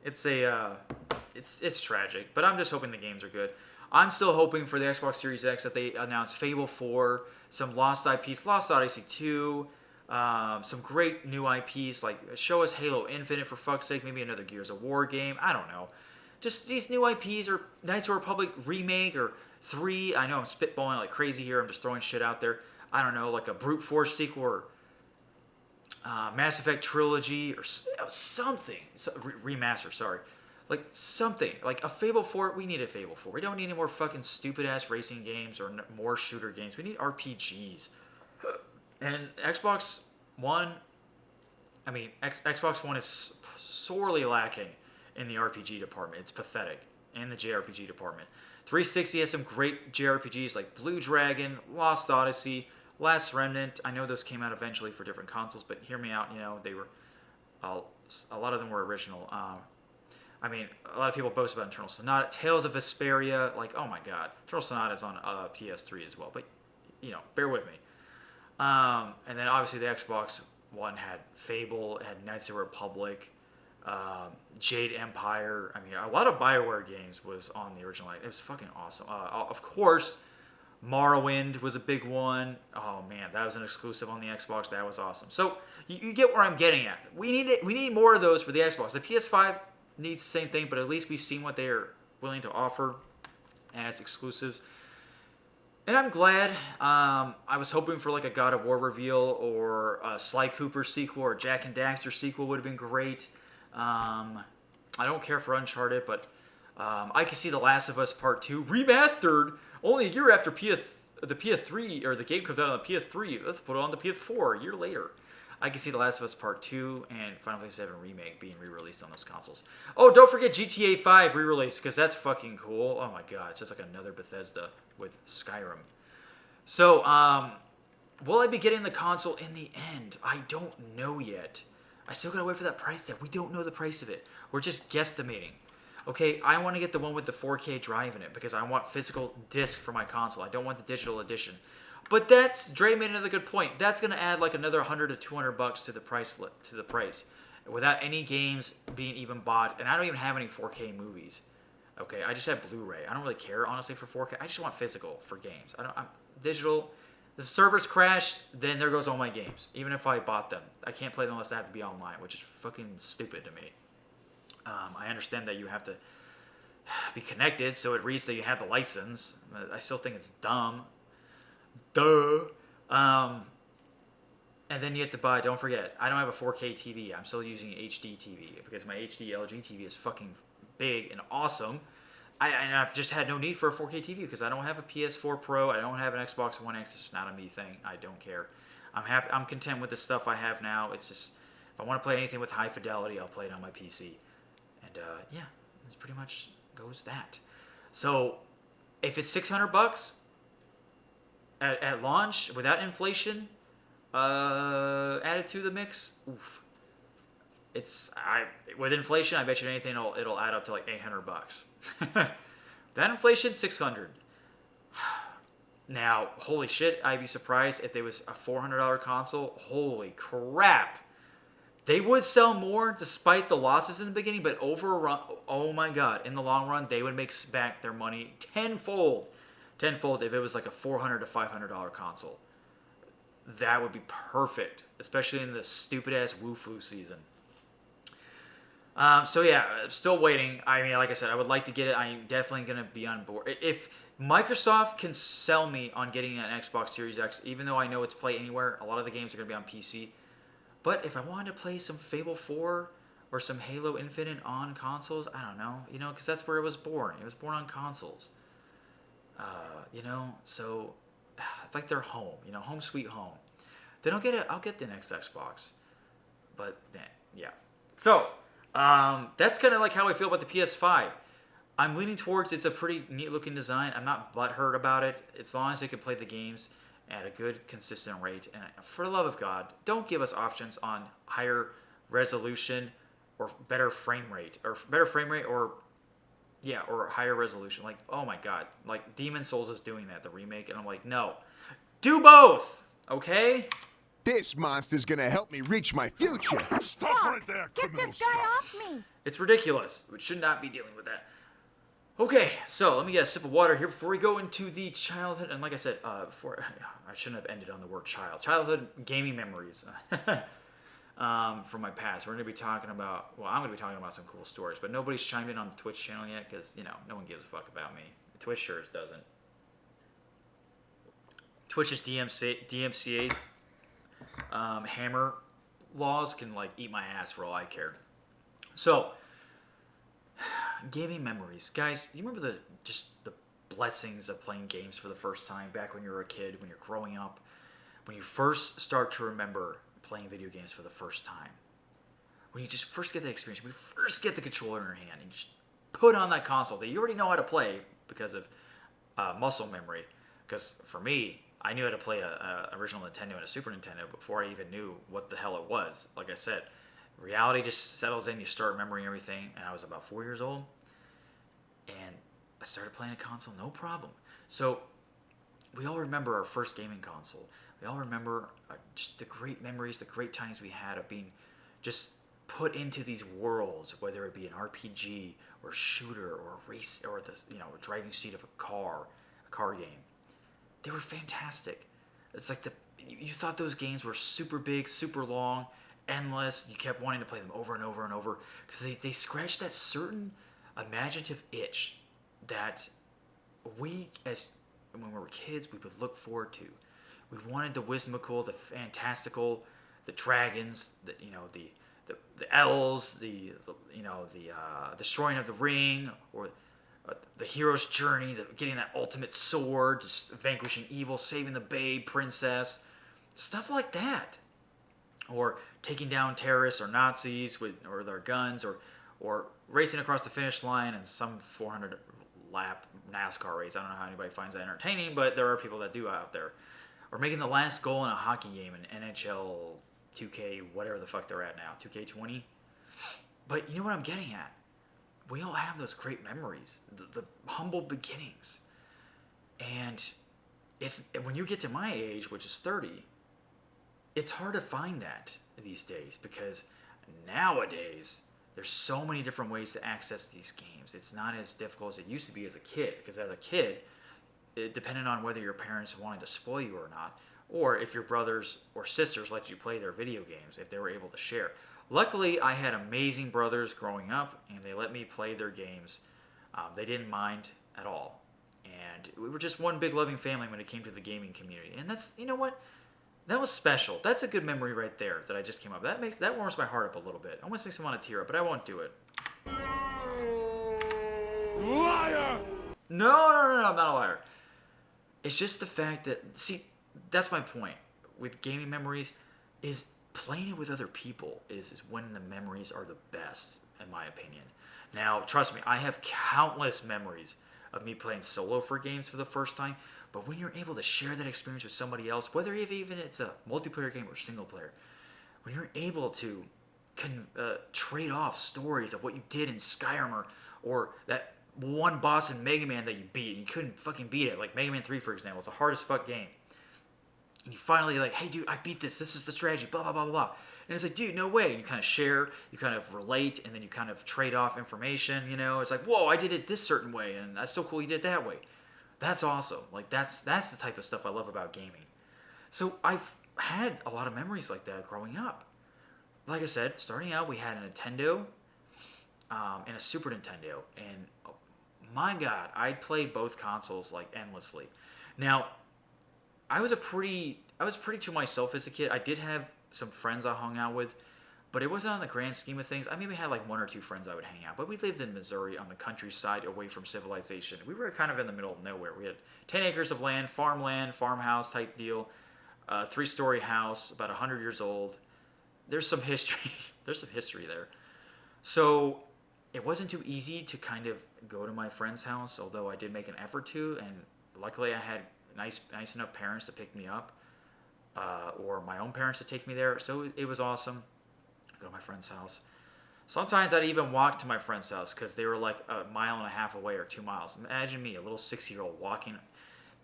it's tragic, but I'm just hoping the games are good. I'm still hoping for the Xbox Series X that they announce Fable 4, some Lost IPs, Lost Odyssey 2, some great new IPs, like show us Halo Infinite for fuck's sake, maybe another Gears of War game. I don't know. Just these new IPs, or Knights of the Republic remake, or 3. I know I'm spitballing like crazy here. I'm just throwing shit out there. I don't know, like a Brute Force sequel, or Mass Effect trilogy, or something. Remaster, sorry. Like something. Like a Fable 4. We need a Fable 4. We don't need any more fucking stupid-ass racing games or more shooter games. We need RPGs. And Xbox One, I mean, Xbox One is sorely lacking in the RPG department. It's pathetic. And the JRPG department. 360 has some great JRPGs like Blue Dragon, Lost Odyssey, Last Remnant. I know those came out eventually for different consoles, but hear me out. You know, they were a lot of them were original. I mean, a lot of people boast about Eternal Sonata, Tales of Vesperia. Like, oh my god, Eternal Sonata is on PS3 as well. But you know, bear with me. And then obviously the Xbox One had Fable, it had Knights of the Republic, Jade Empire. I mean, a lot of BioWare games was on the original. It was fucking awesome. Of course, Morrowind was a big one. Oh man, that was an exclusive on the Xbox. That was awesome. So you get where I'm getting at. We need more of those for the Xbox. The PS5 needs the same thing, but at least we've seen what they are willing to offer as exclusives. And I'm glad. I was hoping for like a God of War reveal, or a Sly Cooper sequel, or Jak and Daxter sequel would have been great. I don't care for Uncharted, but I can see The Last of Us Part 2 remastered only a year after the PS3, or the game comes out on the PS3. Let's put it on the PS4 a year later. I can see The Last of Us Part 2 and Final Fantasy VII Remake being re-released on those consoles. Oh, don't forget GTA 5 re-release, because that's fucking cool. Oh my god, it's just like another Bethesda with Skyrim. So, will I be getting the console in the end? I don't know yet. I still gotta wait for that price tag. We don't know the price of it. We're just guesstimating. Okay, I want to get the one with the 4K drive in it because I want physical disc for my console. I don't want the digital edition. But Dre made another good point. That's gonna add like another $100 to $200 to the price without any games being even bought. And I don't even have any 4K movies. Okay, I just have Blu-ray. I don't really care honestly for 4K. I just want physical for games. I'm digital. The servers crash, then there goes all my games. Even if I bought them, I can't play them unless I have to be online, which is fucking stupid to me. I understand that you have to be connected, so it reads that you have the license. I still think it's dumb. Duh. And then you have to buy, don't forget, I don't have a 4K TV. I'm still using HD TV because my HD LG TV is fucking big and awesome. I've just had no need for a 4K TV because I don't have a PS4 Pro. I don't have an Xbox One X. It's just not a me thing. I don't care. I'm happy. I'm content with the stuff I have now. It's just, if I want to play anything with high fidelity, I'll play it on my PC. And yeah, that's pretty much goes that. So if it's $600 at launch without inflation added to the mix, oof. With inflation, I bet you anything it'll add up to like $800. That inflation, $600. Now, holy shit, I'd be surprised if there was a $400 console. Holy crap. They would sell more despite the losses in the beginning, but oh my god, in the long run, they would make back their money tenfold if it was like a $400 to $500 console. That would be perfect, especially in the stupid-ass Wufoo season. So yeah, still waiting. I mean, like I said, I would like to get it. I'm definitely going to be on board. If Microsoft can sell me on getting an Xbox Series X, even though I know it's Play Anywhere, a lot of the games are going to be on PC. But if I wanted to play some Fable 4 or some Halo Infinite on consoles, I don't know, because that's where it was born. It was born on consoles. So it's like their home, home sweet home. They don't get it. I'll get the next Xbox, but yeah. So that's kind of like how I feel about the PS5. I'm leaning towards it's a pretty neat looking design. I'm not butthurt about it, as long as they can play the games at a good, consistent rate. And for the love of God, don't give us options on higher resolution or better frame rate, or higher resolution. Like, oh my God, like Demon Souls is doing that, the remake, and I'm like, no, do both, okay? This monster's gonna help me reach my future. Stop right there, Get criminal this guy scum! off me! It's ridiculous. We should not be dealing with that. Okay, so let me get a sip of water here before we go into the childhood. And like I said, before I shouldn't have ended on the word childhood gaming memories from my past. We're going to be talking about, I'm going to be talking about some cool stories, but nobody's chimed in on the Twitch channel yet because, no one gives a fuck about me. Twitch sure doesn't. Twitch's DMCA hammer laws can like eat my ass for all I care. So, gaming memories, guys. You remember the blessings of playing games for the first time back when you were a kid, when you're growing up, when you first start to remember playing video games for the first time, when you just first get that experience, when you first get the controller in your hand and you just put on that console that you already know how to play because of muscle memory. Because for me, I knew how to play a original Nintendo and a Super Nintendo before I even knew what the hell it was. Like I said, reality just settles in. You start remembering everything, and I was about 4 years old, and I started playing a console, no problem. So we all remember our first gaming console. We all remember just the great memories, the great times we had of being just put into these worlds, whether it be an RPG or a shooter or a race or the a driving seat of a car game. They were fantastic. It's like you thought those games were super big, super long, endless. You kept wanting to play them over and over and over because they scratched that certain imaginative itch that when we were kids, we would look forward to. We wanted the whimsical, the fantastical, the dragons, the elves, the destroying of the ring, or the hero's journey, getting that ultimate sword, just vanquishing evil, saving the babe princess, stuff like that. Or taking down terrorists or Nazis or their guns, or racing across the finish line in some 400 lap NASCAR race. I don't know how anybody finds that entertaining, but there are people that do out there. Or making the last goal in a hockey game in NHL 2K, whatever the fuck they're at now, 2K20. But you know what I'm getting at? We all have those great memories, the humble beginnings. And when you get to my age, which is 30, it's hard to find that these days because nowadays there's so many different ways to access these games. It's not as difficult as it used to be as a kid, because as a kid, it depended on whether your parents wanted to spoil you or not, or if your brothers or sisters let you play their video games, if they were able to share. Luckily, I had amazing brothers growing up, and they let me play their games. They didn't mind at all. And we were just one big loving family when it came to the gaming community. And that's, you know what? That was special. That's a good memory right there that I just came up. That warms my heart up a little bit. Almost makes me want to tear up, but I won't do it. Liar! No, I'm not a liar. It's just the fact that, see, that's my point with gaming memories, is playing it with other people is when the memories are the best, in my opinion. Now, trust me, I have countless memories of me playing solo for games for the first time, but when you're able to share that experience with somebody else, whether even it's a multiplayer game or single player, when you're able to trade off stories of what you did in Skyrim or that one boss in Mega Man that you beat, and you couldn't fucking beat it, like Mega Man 3, for example, it's the hardest fuck game. And you finally like, hey dude, I beat this is the strategy, blah, blah, blah, blah, blah. And it's like, dude, no way. And you kind of share, you kind of relate, and then you kind of trade off information, It's like, whoa, I did it this certain way, and that's so cool you did it that way. That's awesome. Like, that's the type of stuff I love about gaming. So I've had a lot of memories like that growing up. Like I said, starting out, we had a Nintendo and a Super Nintendo, and my God, I played both consoles like endlessly. Now, I was pretty to myself as a kid. I did have some friends I hung out with, But it wasn't on the grand scheme of things. I maybe had like one or two friends I would hang out. But we lived in Missouri on the countryside away from civilization. We were kind of in the middle of nowhere. We had 10 acres of land, farmhouse type deal, 3-story house, about 100 years old. There's some history. There's some history there. So it wasn't too easy to kind of go to my friend's house, although I did make an effort to. And luckily I had nice enough parents to pick me up, or my own parents to take me there. So it was awesome. Go to my friend's house. Sometimes I'd even walk to my friend's house because they were like a mile and a half away or 2 miles. Imagine me, a little 6-year-old, walking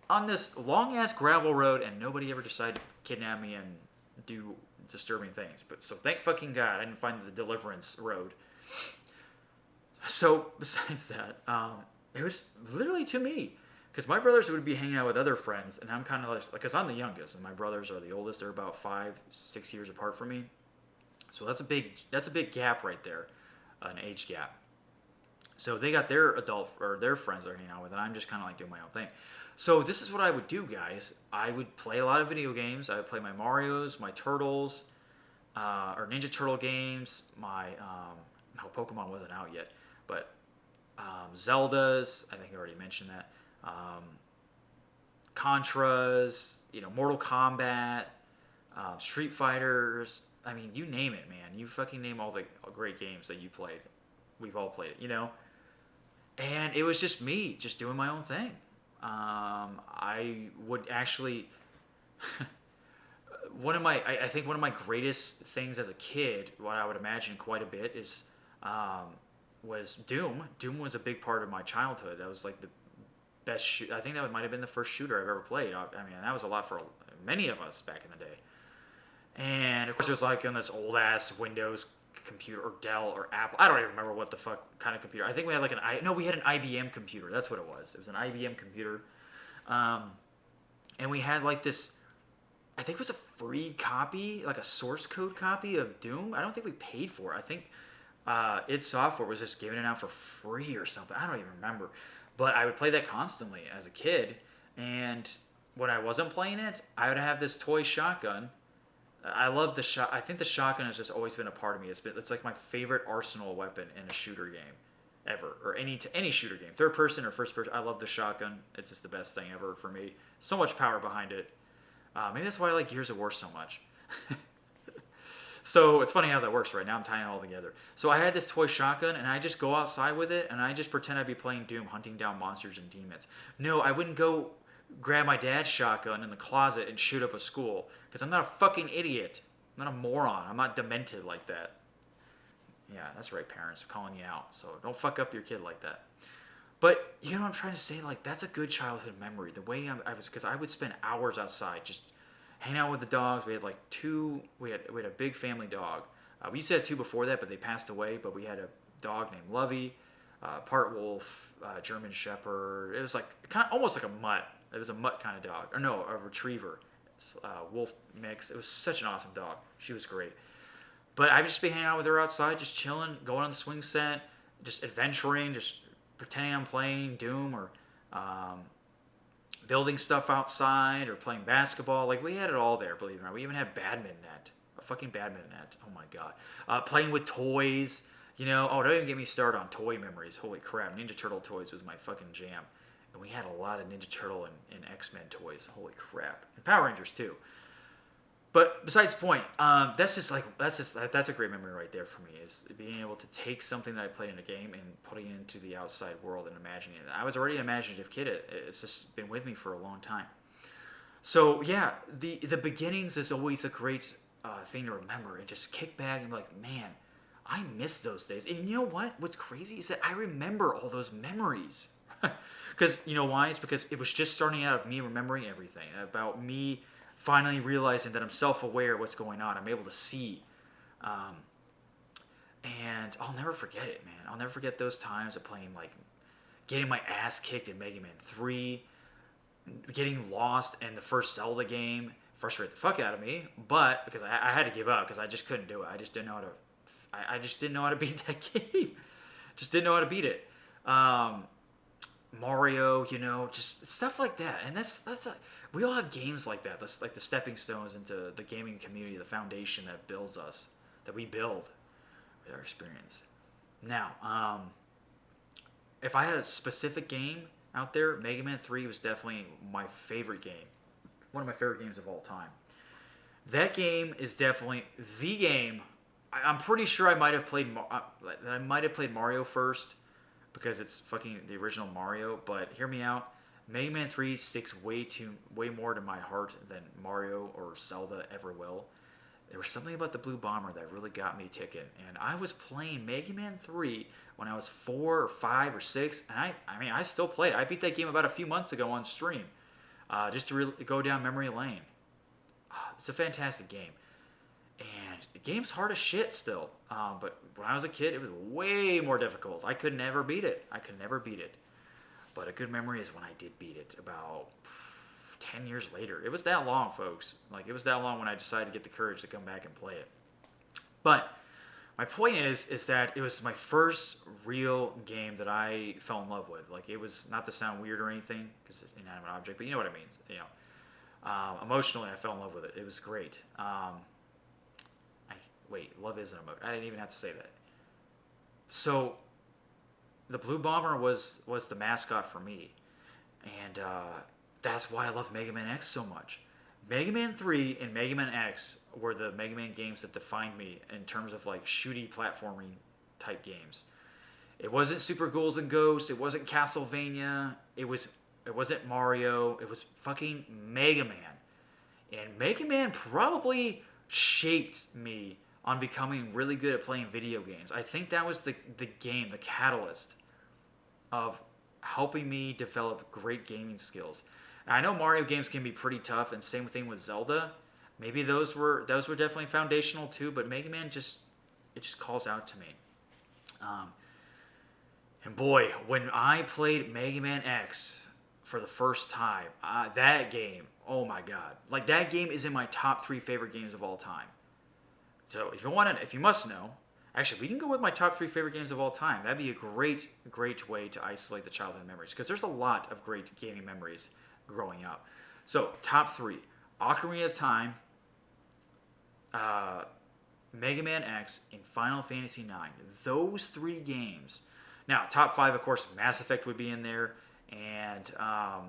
on this long-ass gravel road, and nobody ever decided to kidnap me and do disturbing things. But so thank fucking God I didn't find the Deliverance road. So besides that, it was literally to me. Because my brothers would be hanging out with other friends, and I'm kind of like, because I'm the youngest, and my brothers are the oldest. They're about 5-6 years apart from me. So that's a big gap right there, an age gap. So they got their their friends they're hanging out with, and I'm just kind of like doing my own thing. So this is what I would do, guys. I would play a lot of video games. I would play my Marios, my Turtles, or Ninja Turtle games. My no, Pokemon wasn't out yet, but Zeldas. I think I already mentioned that. Contras, Mortal Kombat, Street Fighters. I mean, you name it, man. You fucking name all the great games that you played. We've all played it, And it was just me, just doing my own thing. I would actually... I think one of my greatest things as a kid, what I would imagine quite a bit, is was Doom. Doom was a big part of my childhood. That was like the best I think that might have been the first shooter I've ever played. I mean, that was a lot for many of us back in the day. And of course, it was like on this old ass Windows computer, or Dell, or Apple. I don't even remember what the fuck kind of computer. I think we had like we had an IBM computer. That's what it was. It was an IBM computer, and we had like this. I think it was a free copy, like a source code copy of Doom. I don't think we paid for it. I think id Software was just giving it out for free or something. I don't even remember. But I would play that constantly as a kid, and when I wasn't playing it, I would have this toy shotgun. I love the shot. I think the shotgun has just always been a part of me. It's like my favorite arsenal weapon in a shooter game, ever, or any shooter game, third person or first person. I love the shotgun. It's just the best thing ever for me. So much power behind it. Maybe that's why I like Gears of War so much. So it's funny how that works right now. I'm tying it all together. So I had this toy shotgun, and I just go outside with it, and I just pretend I'd be playing Doom, hunting down monsters and demons. No, I wouldn't go grab my dad's shotgun in the closet and shoot up a school, because I'm not a fucking idiot. I'm not a moron. I'm not demented like that. Yeah, that's right, parents. I'm calling you out. So don't fuck up your kid like that. But you know what I'm trying to say? Like, that's a good childhood memory. The way because I would spend hours outside just hanging out with the dogs. We had like we had a big family dog. We used to have 2 before that, but they passed away. But we had a dog named Lovey, part wolf, German Shepherd. It was like almost like a mutt. It was a mutt kind of dog. Or no, a retriever. Wolf mix. It was such an awesome dog. She was great. But I'd just be hanging out with her outside, just chilling, going on the swing set, just adventuring, just pretending I'm playing Doom, or building stuff outside, or playing basketball. Like, we had it all there, believe it or not. We even had badminton net. A fucking badminton net. Oh my god. Playing with toys. Oh, don't even get me started on toy memories. Holy crap. Ninja Turtle toys was my fucking jam. And we had a lot of Ninja Turtle and X-Men toys. Holy crap. And Power Rangers too. But besides the point, that's a great memory right there for me, is being able to take something that I played in a game and putting it into the outside world and imagining it. I was already an imaginative kid. It's just been with me for a long time. So yeah, the beginnings is always a great thing to remember, and just kick back and be like, man, I miss those days. And you know what? What's crazy is that I remember all those memories. Because you know why? It's because it was just starting out of me remembering everything, about me finally realizing that I'm self-aware of what's going on. I'm able to see. And I'll never forget it, man. I'll never forget those times of playing, like, getting my ass kicked in Mega Man 3, getting lost in the first Zelda game, frustrated the fuck out of me, but because I had to give up because I just couldn't do it. I just didn't know how to beat that game. Just didn't know how to beat it. Mario, just stuff like that. And that's we all have games like that. That's like the stepping stones into the gaming community, the foundation that builds us. that we build with our experience. Now, if I had a specific game out there, Mega Man 3 was definitely my favorite game. One of my favorite games of all time. That game is definitely the game. I'm pretty sure I might have played Mario first because it's fucking the original Mario. But hear me out. Mega Man 3 sticks way more to my heart than Mario or Zelda ever will. There was something about the Blue Bomber that really got me ticking. And I was playing Mega Man 3 when I was 4 or 5 or 6. And I still play it. I beat that game about a few months ago on stream. Just to really go down memory lane. It's a fantastic game. And the game's hard as shit still. But when I was a kid, it was way more difficult. I could never beat it. But a good memory is when I did beat it about 10 years later. It was that long, folks. Like, it was that long when I decided to get the courage to come back and play it. But my point is that it was my first real game that I fell in love with. Like, it was not to sound weird or anything, because it's an inanimate object, but you know what I mean. You know, emotionally, I fell in love with it. It was great. Love is an emotion. I didn't even have to say that. So, the Blue Bomber was the mascot for me, and that's why I love Mega Man X so much. Mega Man 3 and Mega Man X were the Mega Man games that defined me in terms of like shooty platforming type games. It wasn't Super Ghouls and Ghosts. It wasn't Castlevania. It wasn't Mario. It was fucking Mega Man. And Mega Man probably shaped me on becoming really good at playing video games. I think that was the catalyst of helping me develop great gaming skills. Now, I know Mario games can be pretty tough, and same thing with Zelda. Maybe those were definitely foundational too, but Mega Man just calls out to me. And boy, when I played Mega Man X for the first time, that game, oh my god. Like, that game is in my top 3 favorite games of all time. So if you must know, actually, we can go with my top 3 favorite games of all time. That'd be a great way to isolate the childhood memories, because there's a lot of great gaming memories growing up. So, top 3. Ocarina of Time, Mega Man X, and Final Fantasy IX. Those 3 games. Now, top 5, of course, Mass Effect would be in there, and a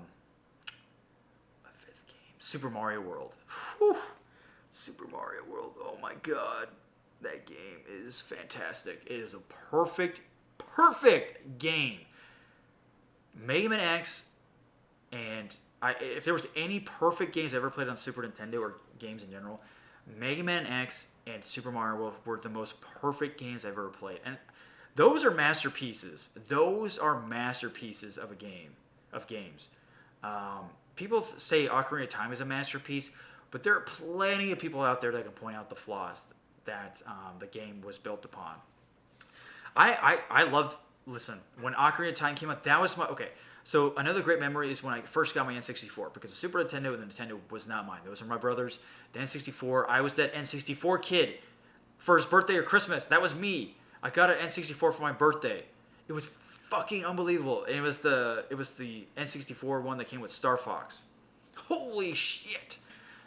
5th game, Super Mario World. Whew. Super Mario World, oh my god. That game is fantastic. It is a perfect game. Mega Man X, and if there was any perfect games I ever played on Super Nintendo, or games in general, Mega Man X and Super Mario World were the most perfect games I've ever played. And those are masterpieces. Those are masterpieces of games. People say Ocarina of Time is a masterpiece, but there are plenty of people out there that can point out the flaws that the game was built upon. I loved, listen, when Ocarina of Time came out, that was okay. So another great memory is when I first got my N64, because the Super Nintendo and the Nintendo was not mine. Those are my brothers. The N64, I was that N64 kid for his birthday or Christmas. That was me. I got an N64 for my birthday. It was fucking unbelievable. And it was the N64 one that came with Star Fox. Holy shit.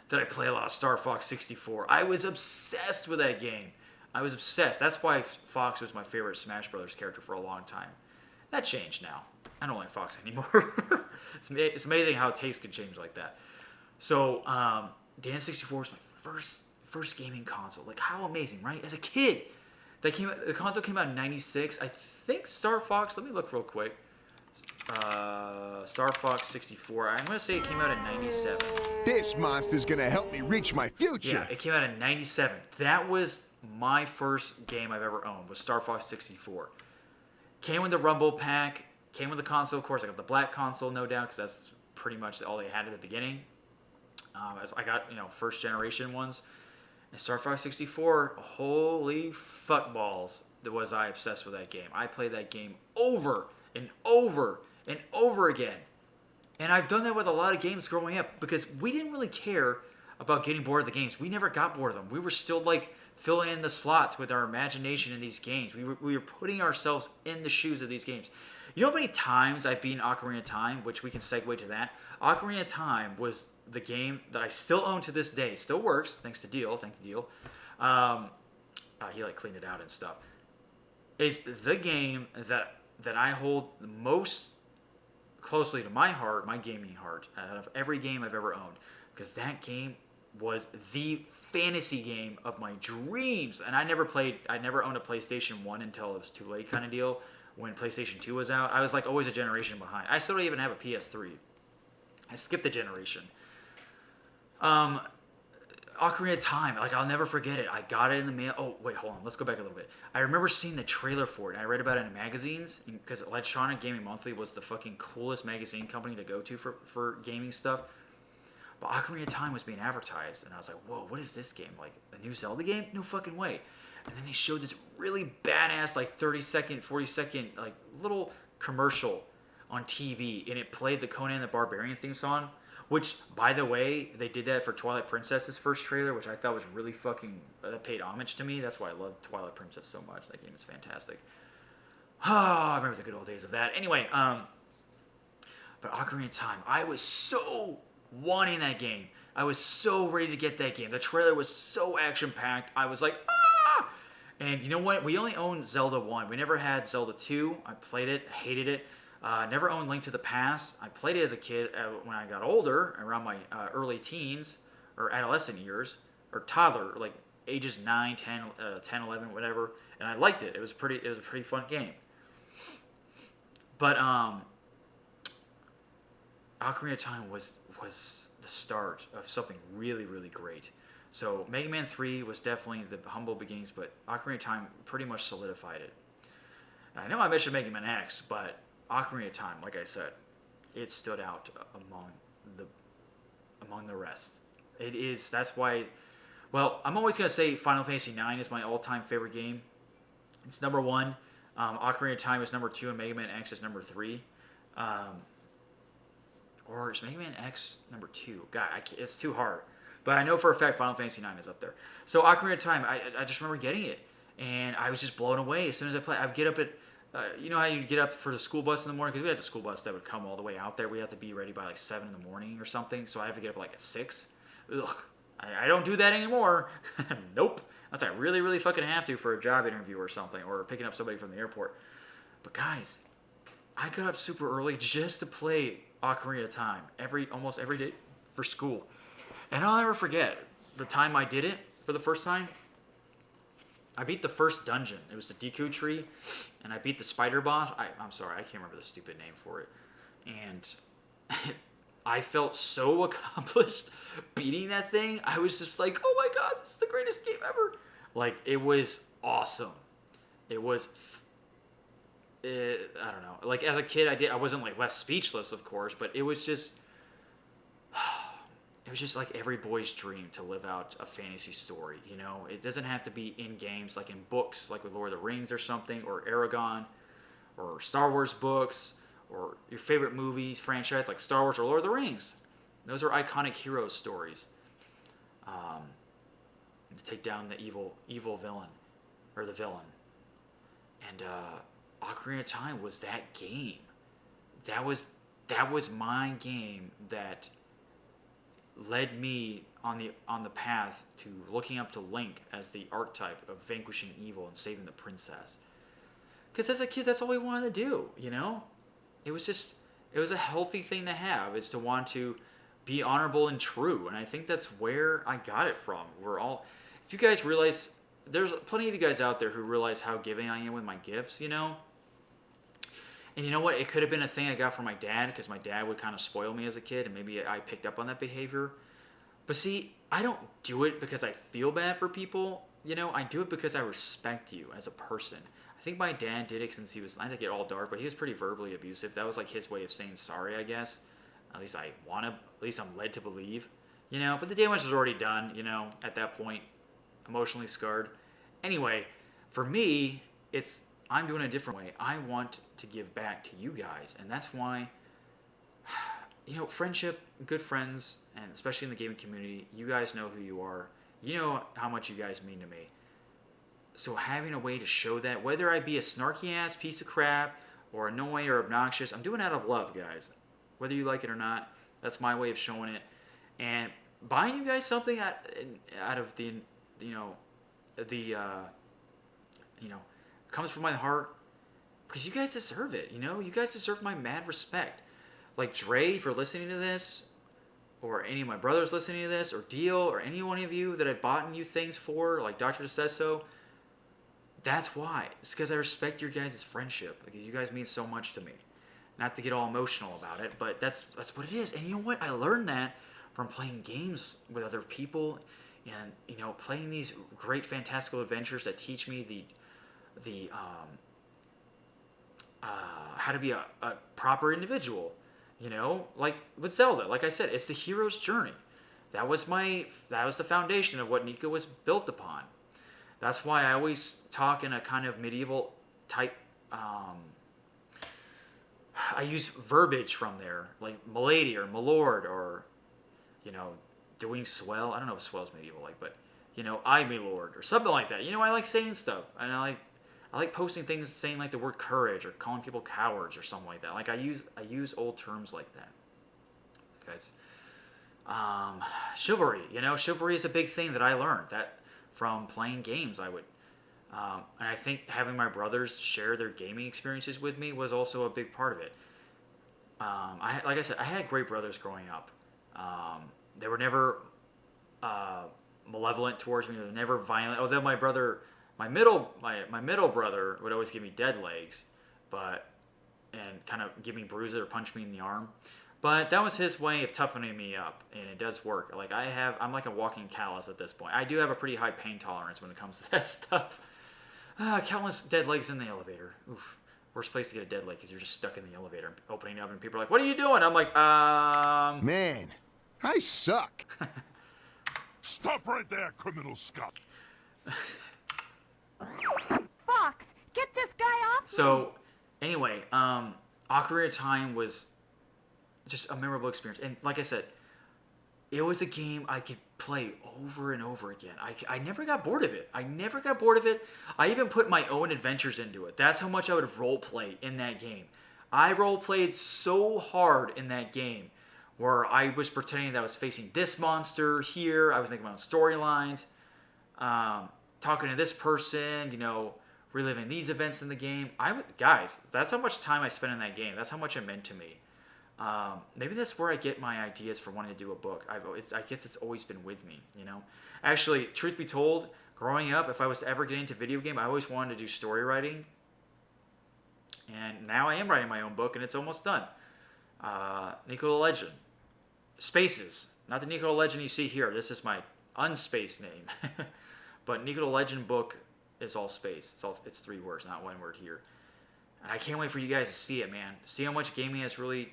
Did I play a lot of Star Fox 64? I was obsessed with that game. I was obsessed. That's why Fox was my favorite Smash Brothers character for a long time. That changed now. I don't like Fox anymore. It's amazing how taste can change like that. So, the N64 was my first gaming console. Like, how amazing, right? As a kid, the console came out in '96. I think Star Fox. Let me look real quick. Star Fox 64. I'm gonna say it came out in '97. This monster's gonna help me reach my future. Yeah, it came out in '97. That was my first game I've ever owned. Was Star Fox 64. Came with the Rumble Pack. Came with the console, of course. I got the black console, no doubt, because that's pretty much all they had at the beginning. I got, first generation ones. And Star Fox 64, holy fuck balls, was I obsessed with that game. I played that game over and over and over again. And I've done that with a lot of games growing up, because we didn't really care about getting bored of the games. We never got bored of them. We were still like filling in the slots with our imagination in these games. We were putting ourselves in the shoes of these games. You know how many times I've beaten Ocarina of Time, which we can segue to that? Ocarina of Time was the game that I still own to this day. Still works, thanks to Deil. he like cleaned it out and stuff. Is the game that I hold the most closely to my heart, my gaming heart, out of every game I've ever owned, because that game was the fantasy game of my dreams. And I never owned a PlayStation 1 until it was too late kind of deal. When PlayStation 2 was out, I was like always a generation behind. I still don't even have a PS3. I skipped a generation. Ocarina of Time, like I'll never forget it. I got it in the mail. Oh wait, hold on. Let's go back a little bit. I remember seeing the trailer for it, and I read about it in magazines because Electronic Gaming Monthly was the fucking coolest magazine company to go to for gaming stuff. But Ocarina of Time was being advertised, and I was like, whoa, what is this game? Like a new Zelda game? No fucking way. And then they showed this really badass, like 30-second, 40-second, like little commercial on TV, and it played the Conan the Barbarian theme song. Which, by the way, they did that for Twilight Princess's first trailer, which I thought was really fucking... That paid homage to me. That's why I love Twilight Princess so much. That game is fantastic. I remember the good old days of that. Anyway, but Ocarina of Time, I was so wanting that game. I was so ready to get that game. The trailer was so action-packed. I was like, ah! And you know what? We only owned Zelda 1. We never had Zelda 2. I played it, hated it. Never owned Link to the Past. I played it as a kid when I got older, around my early teens or adolescent years, or toddler, like ages 9, 10, 11, whatever. And I liked it. It was a pretty fun game. But Ocarina of Time was the start of something really, really great. So Mega Man 3 was definitely the humble beginnings, but Ocarina of Time pretty much solidified it. And I know I mentioned Mega Man X, but Ocarina of Time, like I said, it stood out among the rest. It is. That's why. Well, I'm always gonna say Final Fantasy IX is my all-time favorite game. It's number 1. Ocarina of Time is number 2, and Mega Man X is number 3. Or is Mega Man X number 2? God, it's too hard. But I know for a fact Final Fantasy IX is up there. So Ocarina of Time, I just remember getting it, and I was just blown away as soon as I played. I'd get up at you know how you get up for the school bus in the morning? Because we had the school bus that would come all the way out there. We had to be ready by like 7 in the morning or something. So I have to get up like at 6. Ugh. I don't do that anymore. Nope. Unless I really, really fucking have to for a job interview or something. Or picking up somebody from the airport. But guys, I got up super early just to play Ocarina of Time. Almost every day for school. And I'll never forget the time I did it for the first time. I beat the first dungeon. It was the Deku Tree, and I beat the spider boss. I'm sorry, I can't remember the stupid name for it. And I felt so accomplished beating that thing. I was just like, oh my god, this is the greatest game ever. Like, it was awesome. It was... I don't know. Like, as a kid, I wasn't, like, less speechless, of course, but it was just... It was just like every boy's dream to live out a fantasy story, you know? It doesn't have to be in games, like in books, like with Lord of the Rings or something, or Aragon, or Star Wars books, or your favorite movies, franchise, like Star Wars or Lord of the Rings. Those are iconic hero stories. To take down the evil villain, or the villain. And Ocarina of Time was that game. That was my game that led me on the path to looking up to Link as the archetype of vanquishing evil and saving the princess. Because as a kid, that's all we wanted to do, you know? It was a healthy thing to have, is to want to be honorable and true. And I think that's where I got it from. If you guys realize, there's plenty of you guys out there who realize how giving I am with my gifts, you know? And you know what? It could have been a thing I got from my dad, because my dad would kind of spoil me as a kid, and maybe I picked up on that behavior. But see, I don't do it because I feel bad for people. You know, I do it because I respect you as a person. I think my dad did it since he was, not to get all dark, but he was pretty verbally abusive. That was like his way of saying sorry, I guess. At least I'm led to believe. You know, but the damage was already done, you know, at that point. Emotionally scarred. Anyway, for me, I'm doing it a different way. I want to give back to you guys, and that's why, you know, friendship, good friends, and especially in the gaming community, you guys know who you are. You know how much you guys mean to me. So having a way to show that, whether I be a snarky ass piece of crap or annoying or obnoxious, I'm doing it out of love, guys. Whether you like it or not, that's my way of showing it. And buying you guys something out of the, you know, the comes from my heart because you guys deserve it. You guys deserve my mad respect. Like Dre, if you're listening to this, or any of my brothers listening to this, or Deil, or any one of you that I've bought you things for, like Doctor Says So. That's why. It's because I respect your guys' friendship, because you guys mean so much to me. Not to get all emotional about it, but that's what it is. And you know what? I learned that from playing games with other people, and playing these great fantastical adventures that teach me the how to be a proper individual. Like with Zelda, like I said, it's the hero's journey. That was the foundation of what NIKO was built upon. That's why I always talk in a kind of medieval type. I use verbiage from there, like milady or milord, or doing swell. I don't know if swell's medieval, but I me lord or something like that. I like saying stuff, and I like posting things saying like the word courage or calling people cowards or something like that. Like I use old terms like that. Because chivalry, chivalry is a big thing that I learned that from playing games. And I think having my brothers share their gaming experiences with me was also a big part of it. Like I said, I had great brothers growing up. They were never malevolent towards me. They were never violent. Although my middle brother would always give me dead legs, and kind of give me bruises or punch me in the arm. But that was his way of toughening me up, and it does work. Like I'm like a walking callus at this point. I do have a pretty high pain tolerance when it comes to that stuff. Countless dead legs in the elevator. Oof. Worst place to get a dead leg because you're just stuck in the elevator, opening up, and people are like, "What are you doing?" I'm like, Man, I suck. Stop right there, criminal scum. Fox, get this guy off me. So, anyway, Ocarina of Time was just a memorable experience. And like I said, it was a game I could play over and over again. I never got bored of it. I even put my own adventures into it. That's how much I would role play in that game. I role played so hard in that game where I was pretending that I was facing this monster here. I was making my own storylines, talking to this person, reliving these events in the game. Guys, that's how much time I spent in that game. That's how much it meant to me. Maybe that's where I get my ideas for wanting to do a book. I guess it's always been with me, Actually, truth be told, growing up, if I was to ever get into video game, I always wanted to do story writing. And now I am writing my own book, and it's almost done. NikoTheLegend. Spaces. Not the NikoTheLegend you see here. This is my unspaced name. But NikoTheLegend book is all space. It's 3 words, not 1 word here. And I can't wait for you guys to see it, man. See how much gaming has really,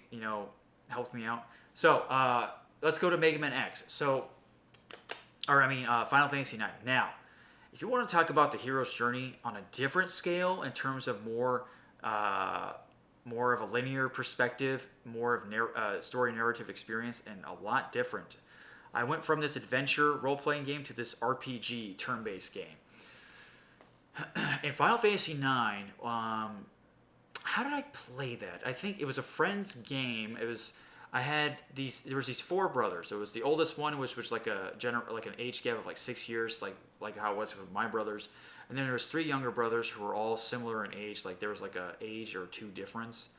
helped me out. So, let's go to Mega Man X. Final Fantasy IX. Now, if you want to talk about the hero's journey on a different scale in terms of more of a linear perspective, more of story narrative experience, and a lot different. I went from this adventure role-playing game to this RPG turn-based game. In Final Fantasy IX, how did I play that? I think it was a friend's game. There was these 4 brothers. There was the oldest one, which was like an age gap of like 6 years, like how it was with my brothers. And then there was 3 younger brothers who were all similar in age. Like there was like a age or 2 difference.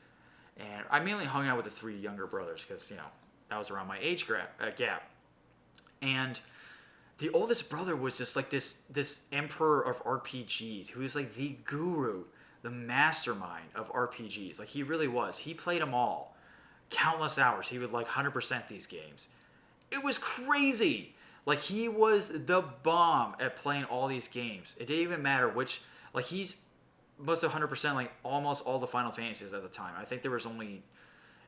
And I mainly hung out with the 3 younger brothers because that was around my age gap. And the oldest brother was just like this emperor of RPGs who was like the guru, the mastermind of RPGs. Like he really was. He played them all. Countless hours. He would like 100% these games. It was crazy. Like he was the bomb at playing all these games. It didn't even matter which. Like he's must have 100% like almost all the Final Fantasies at the time. I think there was only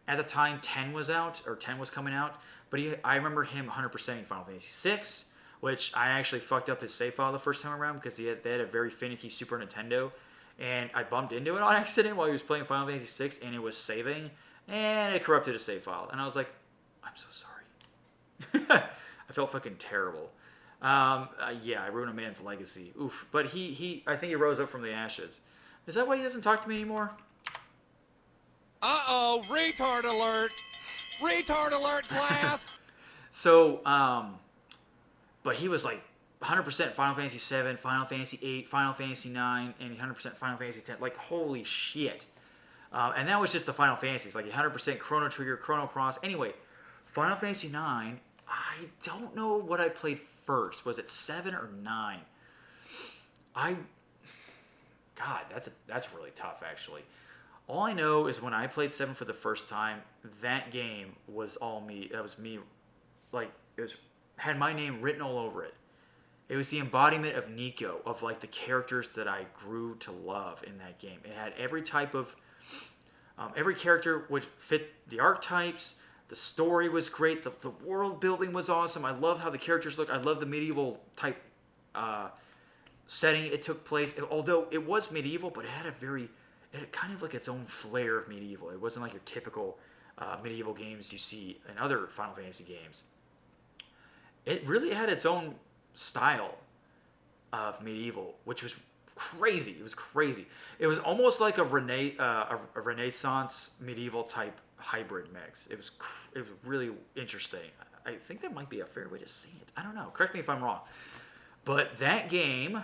at the time 10 was out or 10 was coming out. But I remember him 100%ing Final Fantasy 6, which I actually fucked up his save file the first time around because they had a very finicky Super Nintendo. And I bumped into it on accident while he was playing Final Fantasy 6 and it was saving. And it corrupted a save file. And I was like, I'm so sorry. I felt fucking terrible. Yeah, I ruined a man's legacy. Oof. But I think he rose up from the ashes. Is that why he doesn't talk to me anymore? Uh-oh, retard alert! Retard alert, class! So, but he was like 100% Final Fantasy 7, Final Fantasy 8, Final Fantasy 9, and 100% Final Fantasy 10. Like, holy shit. And that was just the Final Fantasies, like 100% Chrono Trigger, Chrono Cross. Anyway, Final Fantasy 9, I don't know what I played first. Was it 7 or 9? God, that's really tough, actually. All I know is when I played 7 for the first time, that game was all me. That was me. Like, had my name written all over it. It was the embodiment of NIKO, of like the characters that I grew to love in that game. It had every type of, every character would fit the archetypes. The story was great. The world building was awesome. I love how the characters look. I love the medieval type setting it took place. Although it was medieval, but it had kind of like its own flair of medieval. It wasn't like your typical medieval games you see in other Final Fantasy games. It really had its own style of medieval, which was crazy. It was crazy. It was almost like a Renaissance medieval type hybrid mix. It was really interesting. I think that might be a fair way to say it. I don't know. Correct me if I'm wrong. But that game,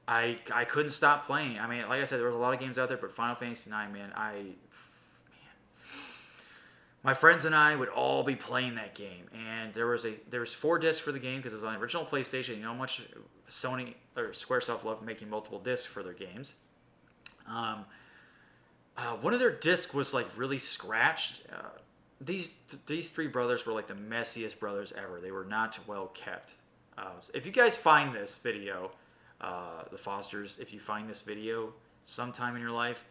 I couldn't stop playing. I mean, like I said, there was a lot of games out there, but Final Fantasy 9, man, my friends and I would all be playing that game, and there was 4 discs for the game because it was on the original PlayStation. You know how much Sony or SquareSoft loved making multiple discs for their games. One of their discs was like really scratched. These 3 brothers were like the messiest brothers ever. They were not well kept. If you guys find this video, the Fosters, if you find this video sometime in your life,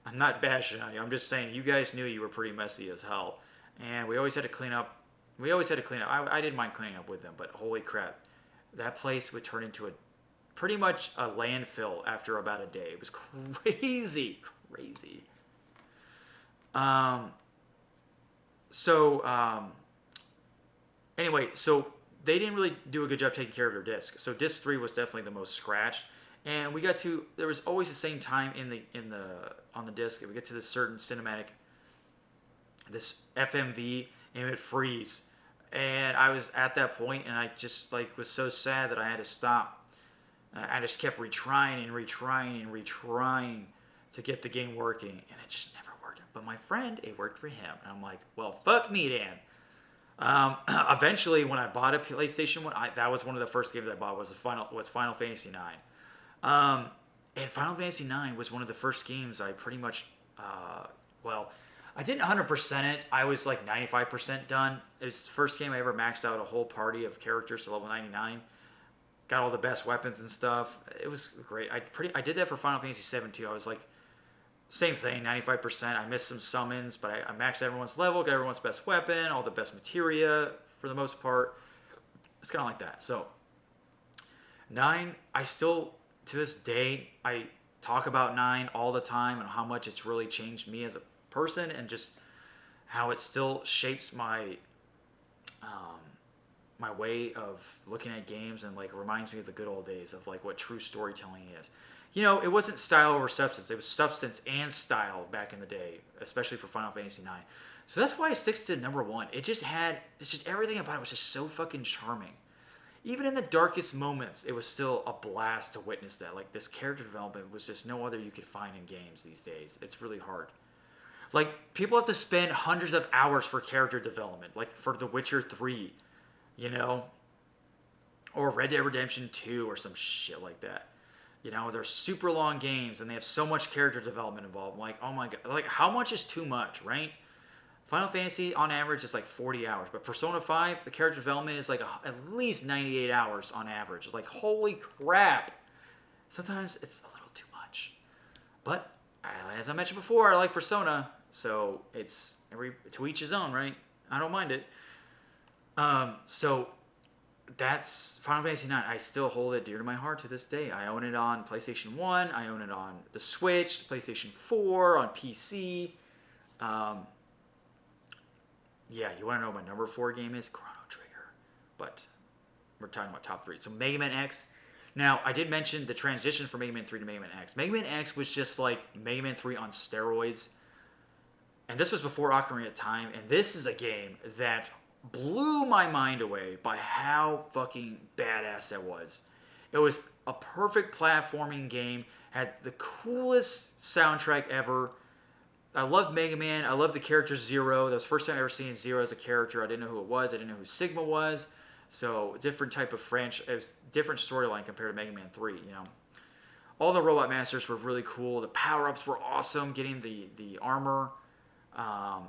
I'm not bashing on you. I'm just saying you guys knew you were pretty messy as hell. And we always had to clean up. I didn't mind cleaning up with them, but holy crap. That place would turn into pretty much a landfill after about a day. It was crazy. Crazy. Anyway, so they didn't really do a good job taking care of their disc. So disc 3 was definitely the most scratched. And there was always the same time on the disc. We get to this certain cinematic, this FMV, and it would freeze. And I was at that point, and I just was so sad that I had to stop. I just kept retrying to get the game working, and it just never worked. But my friend, it worked for him, and I'm like, well, fuck me, Dan. Eventually, when I bought a PlayStation 1, that was one of the first games I bought was Final Fantasy 9. And Final Fantasy 9 was one of the first games I pretty much, I didn't 100% it. I was like 95% done. It was the first game I ever maxed out a whole party of characters to level 99. Got all the best weapons and stuff. It was great. I did that for Final Fantasy 7 too. I was like, same thing, 95%. I missed some summons, but I maxed everyone's level, got everyone's best weapon, all the best materia for the most part. It's kind of like that. So, 9, I still, to this day, I talk about 9 all the time and how much it's really changed me as a person and just how it still shapes my my way of looking at games and reminds me of the good old days of what true storytelling is. You know, it wasn't style over substance. It was substance and style back in the day, especially for Final Fantasy 9. So that's why it sticks to number 1. It's just everything about it was just so fucking charming. Even in the darkest moments, it was still a blast to witness that. This character development was just no other you could find in games these days. It's really hard. People have to spend hundreds of hours for character development, for The Witcher 3, you know? Or Red Dead Redemption 2 or some shit like that. You know, they're super long games and they have so much character development involved. I'm like, oh my god, how much is too much, right? Final Fantasy, on average, is 40 hours. But Persona 5, the character development is at least 98 hours on average. It's holy crap. Sometimes it's a little too much. But, as I mentioned before, I like Persona. So, it's to each his own, right? I don't mind it. So, that's Final Fantasy 9. I still hold it dear to my heart to this day. I own it on PlayStation 1. I own it on the Switch, PlayStation 4, on PC. Yeah, you want to know what my number 4 game is? Chrono Trigger. But we're talking about top 3. So Mega Man X. Now, I did mention the transition from Mega Man 3 to Mega Man X. Mega Man X was just like Mega Man 3 on steroids. And this was before Ocarina of Time. And this is a game that blew my mind away by how fucking badass that was. It was a perfect platforming game, had the coolest soundtrack ever. I loved Mega Man. I loved the character Zero. That was the first time I ever seen Zero as a character. I didn't know who it was. I didn't know who Sigma was. So different type of franchise. It was different storyline compared to Mega Man 3, you know. All the Robot Masters were really cool. The power-ups were awesome. Getting the armor.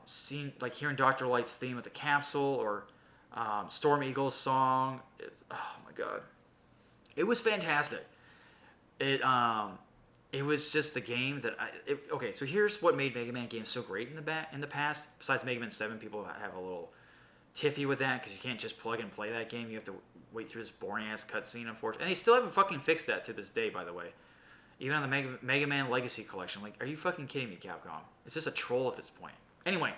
Seeing, like, hearing Dr. Light's theme at the capsule, or Storm Eagle's song. Oh my god. It was fantastic. It was just the game that okay, so here's what made Mega Man games so great in the past. Besides Mega Man 7, people have a little tiffy with that because you can't just plug and play that game. You have to wait through this boring ass cutscene, unfortunately. And they still haven't fucking fixed that to this day, by the way. Even on the Mega Man Legacy Collection. Like, are you fucking kidding me, Capcom? It's just a troll at this point. Anyway,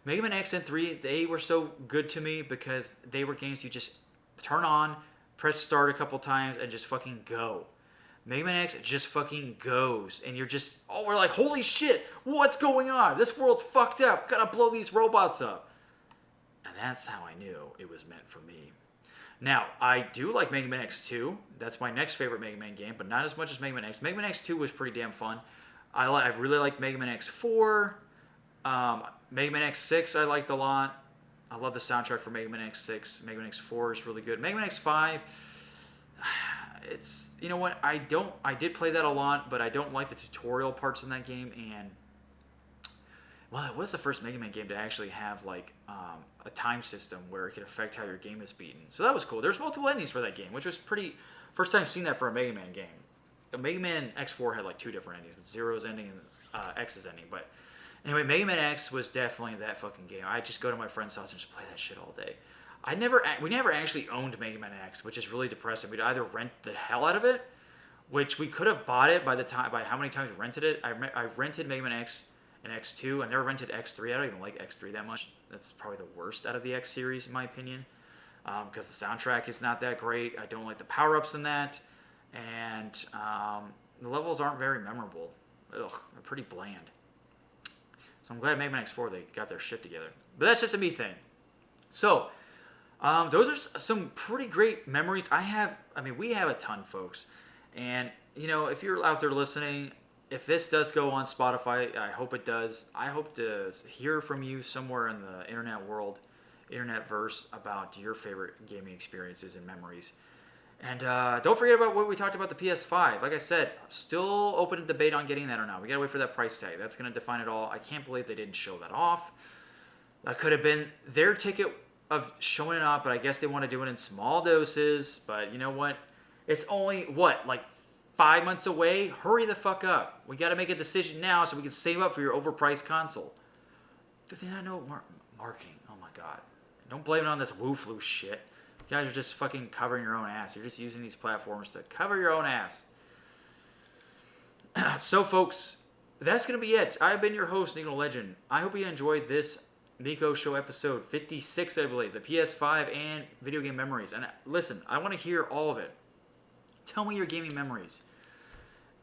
Mega Man X and 3, they were so good to me because they were games you just turn on, press start a couple times, and just fucking go. Mega Man X just fucking goes, and you're just, oh, we're like, holy shit, what's going on? This world's fucked up. Gotta blow these robots up. And that's how I knew it was meant for me. Now, I do like Mega Man X2. That's my next favorite Mega Man game, but not as much as Mega Man X. Mega Man X2 was pretty damn fun. I really liked Mega Man X4. Mega Man X6 I liked a lot. I love the soundtrack for Mega Man X6. Mega Man X4 is really good. Mega Man X5, it's, you know what, I did play that a lot, but I don't like the tutorial parts in that game. And well, it was the first Mega Man game to actually have like a time system where it could affect how your game is beaten. So that was cool. There's multiple endings for that game, which was pretty, first time seeing that for a Mega Man game. Mega Man X4 had like 2 different endings, with Zero's ending and X's ending. But anyway, Mega Man X was definitely that fucking game. I'd just go to my friend's house and just play that shit all day. We never actually owned Mega Man X, which is really depressing. We'd either rent the hell out of it, which we could have bought it by how many times we rented it. I rented Mega Man X and X2. I never rented X3. I don't even like X3 that much. That's probably the worst out of the X series, in my opinion, because the soundtrack is not that great. I don't like the power-ups in that, and the levels aren't very memorable. Ugh, they're pretty bland. So I'm glad Mega Man X4, they got their shit together. But that's just a me thing. So, those are some pretty great memories. We have a ton, folks. And, you know, if you're out there listening, if this does go on Spotify, I hope it does. I hope to hear from you somewhere in the internet world, internet-verse, about your favorite gaming experiences and memories. And don't forget about what we talked about the PS5. Like I said, I'm still open to debate on getting that or not. We gotta wait for that price tag. That's gonna define it all. I can't believe they didn't show that off. That could have been their ticket of showing it off, but I guess they want to do it in small doses. But you know what? It's only, like 5 months away? Hurry the fuck up. We got to make a decision now so we can save up for your overpriced console. Do they not know marketing? Oh my god. Don't blame it on this woo-flu shit. You guys are just fucking covering your own ass. You're just using these platforms to cover your own ass. So, folks, that's going to be it. I've been your host, NikoTheLegend. I hope you enjoyed this Niko Show episode 56, I believe. The PS5 and video game memories. And listen, I want to hear all of it. Tell me your gaming memories.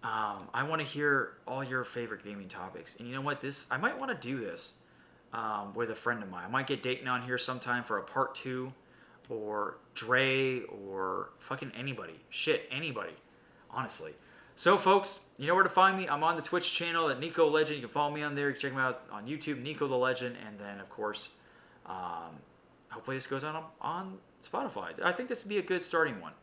I want to hear all your favorite gaming topics. And you know what? I might want to do this with a friend of mine. I might get Dayton on here sometime for a part 2. Or Dre, or fucking anybody. Shit, anybody. Honestly. So, folks, you know where to find me. I'm on the Twitch channel at NikoTheLegend. You can follow me on there. You can check me out on YouTube, NikoTheLegend. And then, of course, hopefully this goes on Spotify. I think this would be a good starting one.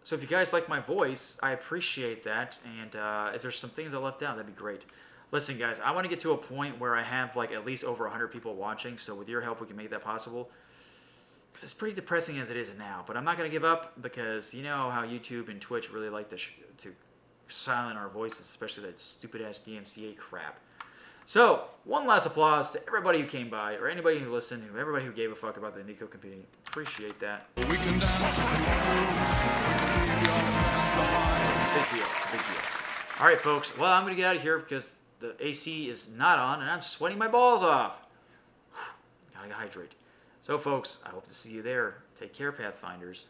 So if you guys like my voice, I appreciate that. And if there's some things I left out, that'd be great. Listen, guys, I want to get to a point where I have like at least over 100 people watching. So with your help, we can make that possible. Because it's pretty depressing as it is now. But I'm not going to give up because you know how YouTube and Twitch really like to silent our voices, especially that stupid-ass DMCA crap. So, one last applause to everybody who came by, or anybody who listened, everybody who gave a fuck about the Niko community. Appreciate that. We can dance. Big deal. Big deal. All right, folks. Well, I'm going to get out of here because the AC is not on, and I'm sweating my balls off. Gotta hydrate. So, folks, I hope to see you there. Take care, Pathfinders.